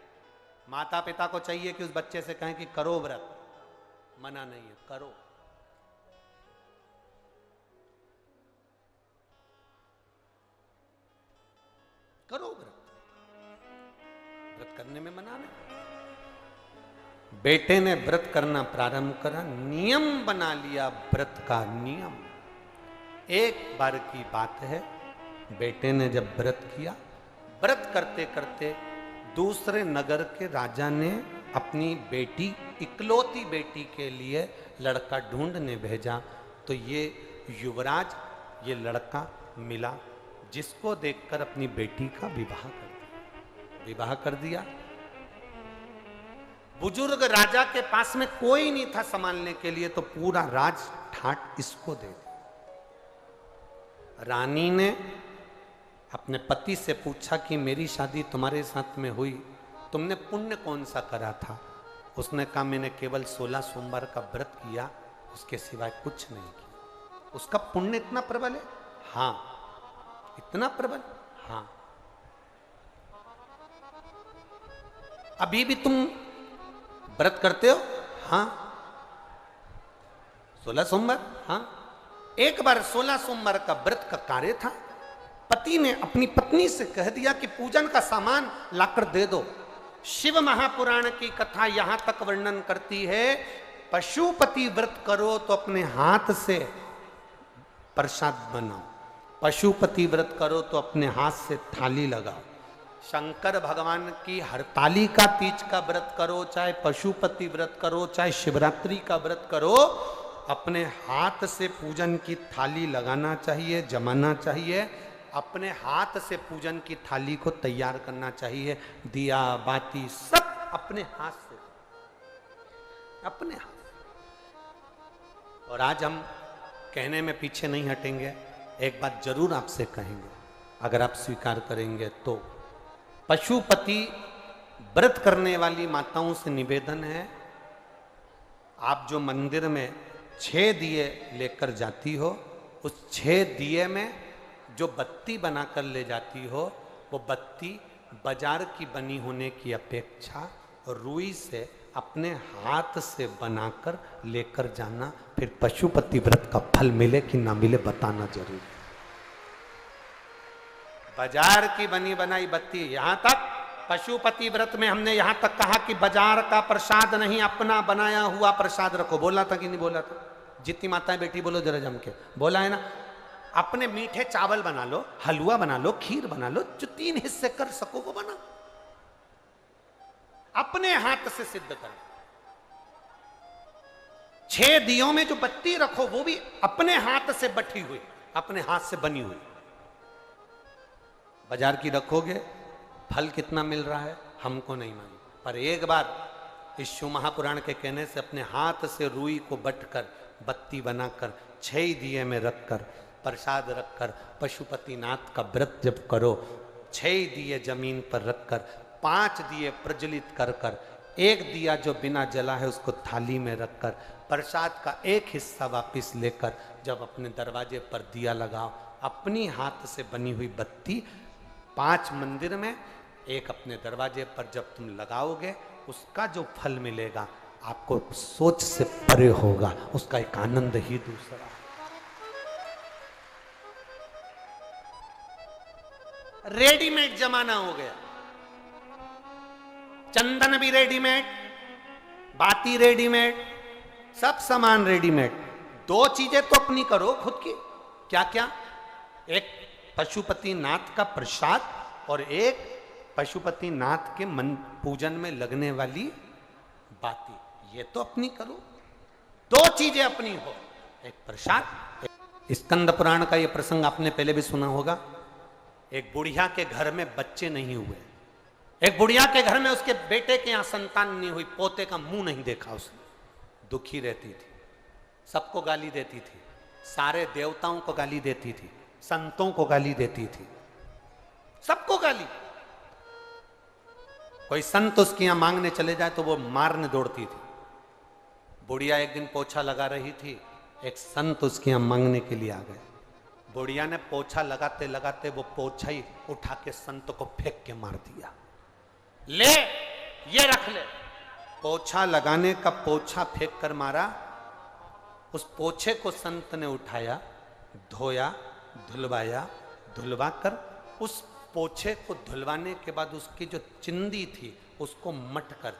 माता पिता को चाहिए कि उस बच्चे से कहें कि करो व्रत, मना नहीं है, करो। करो व्रत, व्रत करने में मना नहीं। बेटे ने व्रत करना प्रारंभ करा, नियम बना लिया व्रत का नियम। एक बार की बात है, बेटे ने जब व्रत किया, व्रत करते करते दूसरे नगर के राजा ने अपनी बेटी, इकलौती बेटी के लिए लड़का ढूंढने भेजा। तो ये युवराज, ये लड़का मिला, जिसको देखकर अपनी बेटी का विवाह कर दिया। बुजुर्ग राजा के पास में कोई नहीं था संभालने के लिए, तो पूरा राज ठाट इसको दे दिया। रानी ने अपने पति से पूछा कि मेरी शादी तुम्हारे साथ में हुई, तुमने पुण्य कौन सा करा था? उसने कहा मैंने केवल 16 सोमवार का व्रत किया, उसके सिवाय कुछ नहीं किया। उसका पुण्य इतना प्रबल है? हाँ। इतना प्रबल? हाँ। अभी भी तुम व्रत करते हो? हाँ। 16 सोमवार? हाँ। एक बार 16 सोमवार का व्रत का कार्य था, पति ने अपनी पत्नी से कह दिया कि पूजन का सामान लाकर दे दो। शिव महापुराण की कथा यहां तक वर्णन करती है, पशुपति व्रत करो तो अपने हाथ से प्रसाद बनाओ, पशुपति व्रत करो तो अपने हाथ से थाली लगाओ। शंकर भगवान की हरतालिका तीज का व्रत करो, चाहे पशुपति व्रत करो, चाहे शिवरात्रि का व्रत करो, अपने हाथ से पूजन की थाली लगाना चाहिए, जमाना चाहिए, अपने हाथ से पूजन की थाली को तैयार करना चाहिए। दिया बाती सब अपने हाथ से, अपने हाथ। और आज हम कहने में पीछे नहीं हटेंगे, एक बात जरूर आपसे कहेंगे, अगर आप स्वीकार करेंगे तो। पशुपति व्रत करने वाली माताओं से निवेदन है, आप जो मंदिर में 6 दिए लेकर जाती हो, उस 6 दिए में जो बत्ती बनाकर ले जाती हो, वो बत्ती बाजार की बनी होने की अपेक्षा रुई से अपने हाथ से बनाकर लेकर जाना। फिर पशुपति व्रत का फल मिले कि ना मिले बताना जरूर। बाजार की बनी बनाई बत्ती, यहां तक पशुपति व्रत में हमने यहां तक कहा कि बाजार का प्रसाद नहीं, अपना बनाया हुआ प्रसाद रखो। बोला था कि नहीं बोला था? जितनी माताएं बेटी बोलो जरा जम के, बोला है ना? अपने मीठे चावल बना लो, हलवा बना लो, खीर बना लो, जो 3 हिस्से कर सको वो बना, अपने हाथ से सिद्ध करो। 6 दियों में जो बत्ती रखो वो भी अपने हाथ से बटी हुई, अपने हाथ से बनी हुई। बाजार की रखोगे, फल कितना मिल रहा है हमको नहीं मालूम, पर एक बार इस शिव महापुराण के कहने से अपने हाथ से रुई को बटकर बत्ती बनाकर 6 दिए में रखकर प्रसाद रखकर पशुपतिनाथ का व्रत जब करो, 6 दिए जमीन पर रखकर 5 दिए प्रज्वलित कर कर एक दिया जो बिना जला है उसको थाली में रखकर प्रसाद का एक हिस्सा वापस लेकर जब अपने दरवाजे पर दिया लगाओ, अपनी हाथ से बनी हुई बत्ती 5 मंदिर में, एक अपने दरवाजे पर जब तुम लगाओगे, उसका जो फल मिलेगा आपको सोच से परे होगा, उसका एक आनंद ही दूसरा। रेडीमेड जमाना हो गया, चंदन भी रेडीमेड, बाती रेडीमेड, सब सामान रेडीमेड। 2 चीजें तो अपनी करो खुद की। क्या क्या? एक पशुपति नाथ का प्रसाद और एक पशुपति नाथ के मन पूजन में लगने वाली बाती, ये तो अपनी करो। 2 चीजें अपनी हो, एक प्रसाद। स्कंद पुराण का ये प्रसंग आपने पहले भी सुना होगा। एक बुढ़िया के घर में बच्चे नहीं हुए, एक बुढ़िया के घर में उसके बेटे के यहां संतान नहीं हुई, पोते का मुंह नहीं देखा उसने, दुखी रहती थी, सबको गाली देती थी, सारे देवताओं को गाली देती थी, संतों को गाली देती थी, सबको गाली। कोई संत उसके यहां मांगने चले जाए तो वो मारने दौड़ती थी। बुढ़िया एक दिन पोछा लगा रही थी, एक संत उसके यहां मांगने के लिए आ गए। बुढ़िया ने पोछा लगाते लगाते वो पोछा ही उठा के संत को फेंक के मार दिया। ले, ये रख ले। पोछा लगाने का पोछा फेंक कर मारा। उस पोछे को संत ने उठाया, धोया, धुलवाया, धुलवा कर उस पोछे को धुलवाने के बाद उसकी जो चिंदी थी उसको मट कर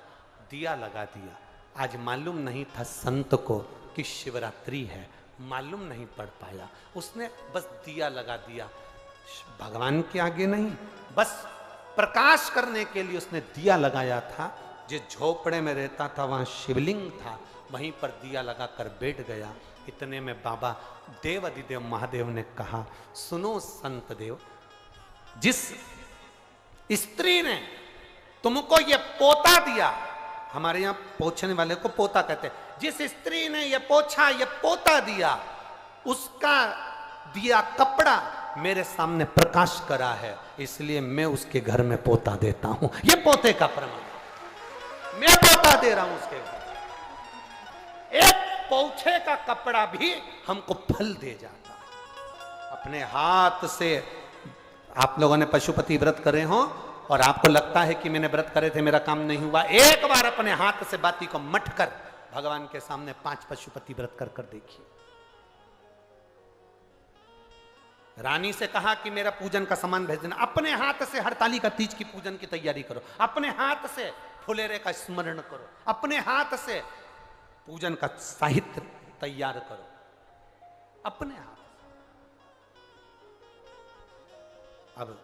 दिया लगा दिया। आज मालूम नहीं था संत को कि शिवरात्रि है, मालूम नहीं पड़ पाया, उसने बस दिया लगा दिया। भगवान के आगे नहीं, बस प्रकाश करने के लिए उसने दिया लगाया था। जिस झोपड़े में रहता था वहां शिवलिंग था, वहीं पर दिया लगाकर बैठ गया। इतने में बाबा देव अधिदेव महादेव ने कहा, सुनो संत देव, जिस स्त्री ने तुमको ये पोता दिया, हमारे यहां पोछने वाले को पोता कहते हैं, जिस स्त्री ने ये पोछा ये पोता दिया, उसका दिया कपड़ा मेरे सामने प्रकाश करा है, इसलिए मैं उसके घर में पोता देता हूं। ये पोते का प्रमाण, मैं पोता दे रहा हूं उसके घर। एक पोछे का कपड़ा भी हमको फल दे जाता है। अपने हाथ से आप लोगों ने पशुपति व्रत करे हो और आपको लगता है कि मैंने व्रत करे थे, मेरा काम नहीं हुआ, एक बार अपने हाथ से बाती को मट कर भगवान के सामने 5 पशुपति व्रत कर कर देखिए। रानी से कहा कि मेरा पूजन का सामान भेज देना, अपने हाथ से हरताली का तीज की पूजन की तैयारी करो, अपने हाथ से फुलेरे का स्मरण करो, अपने हाथ से पूजन का साहित्य तैयार करो, अपने हाथ। अब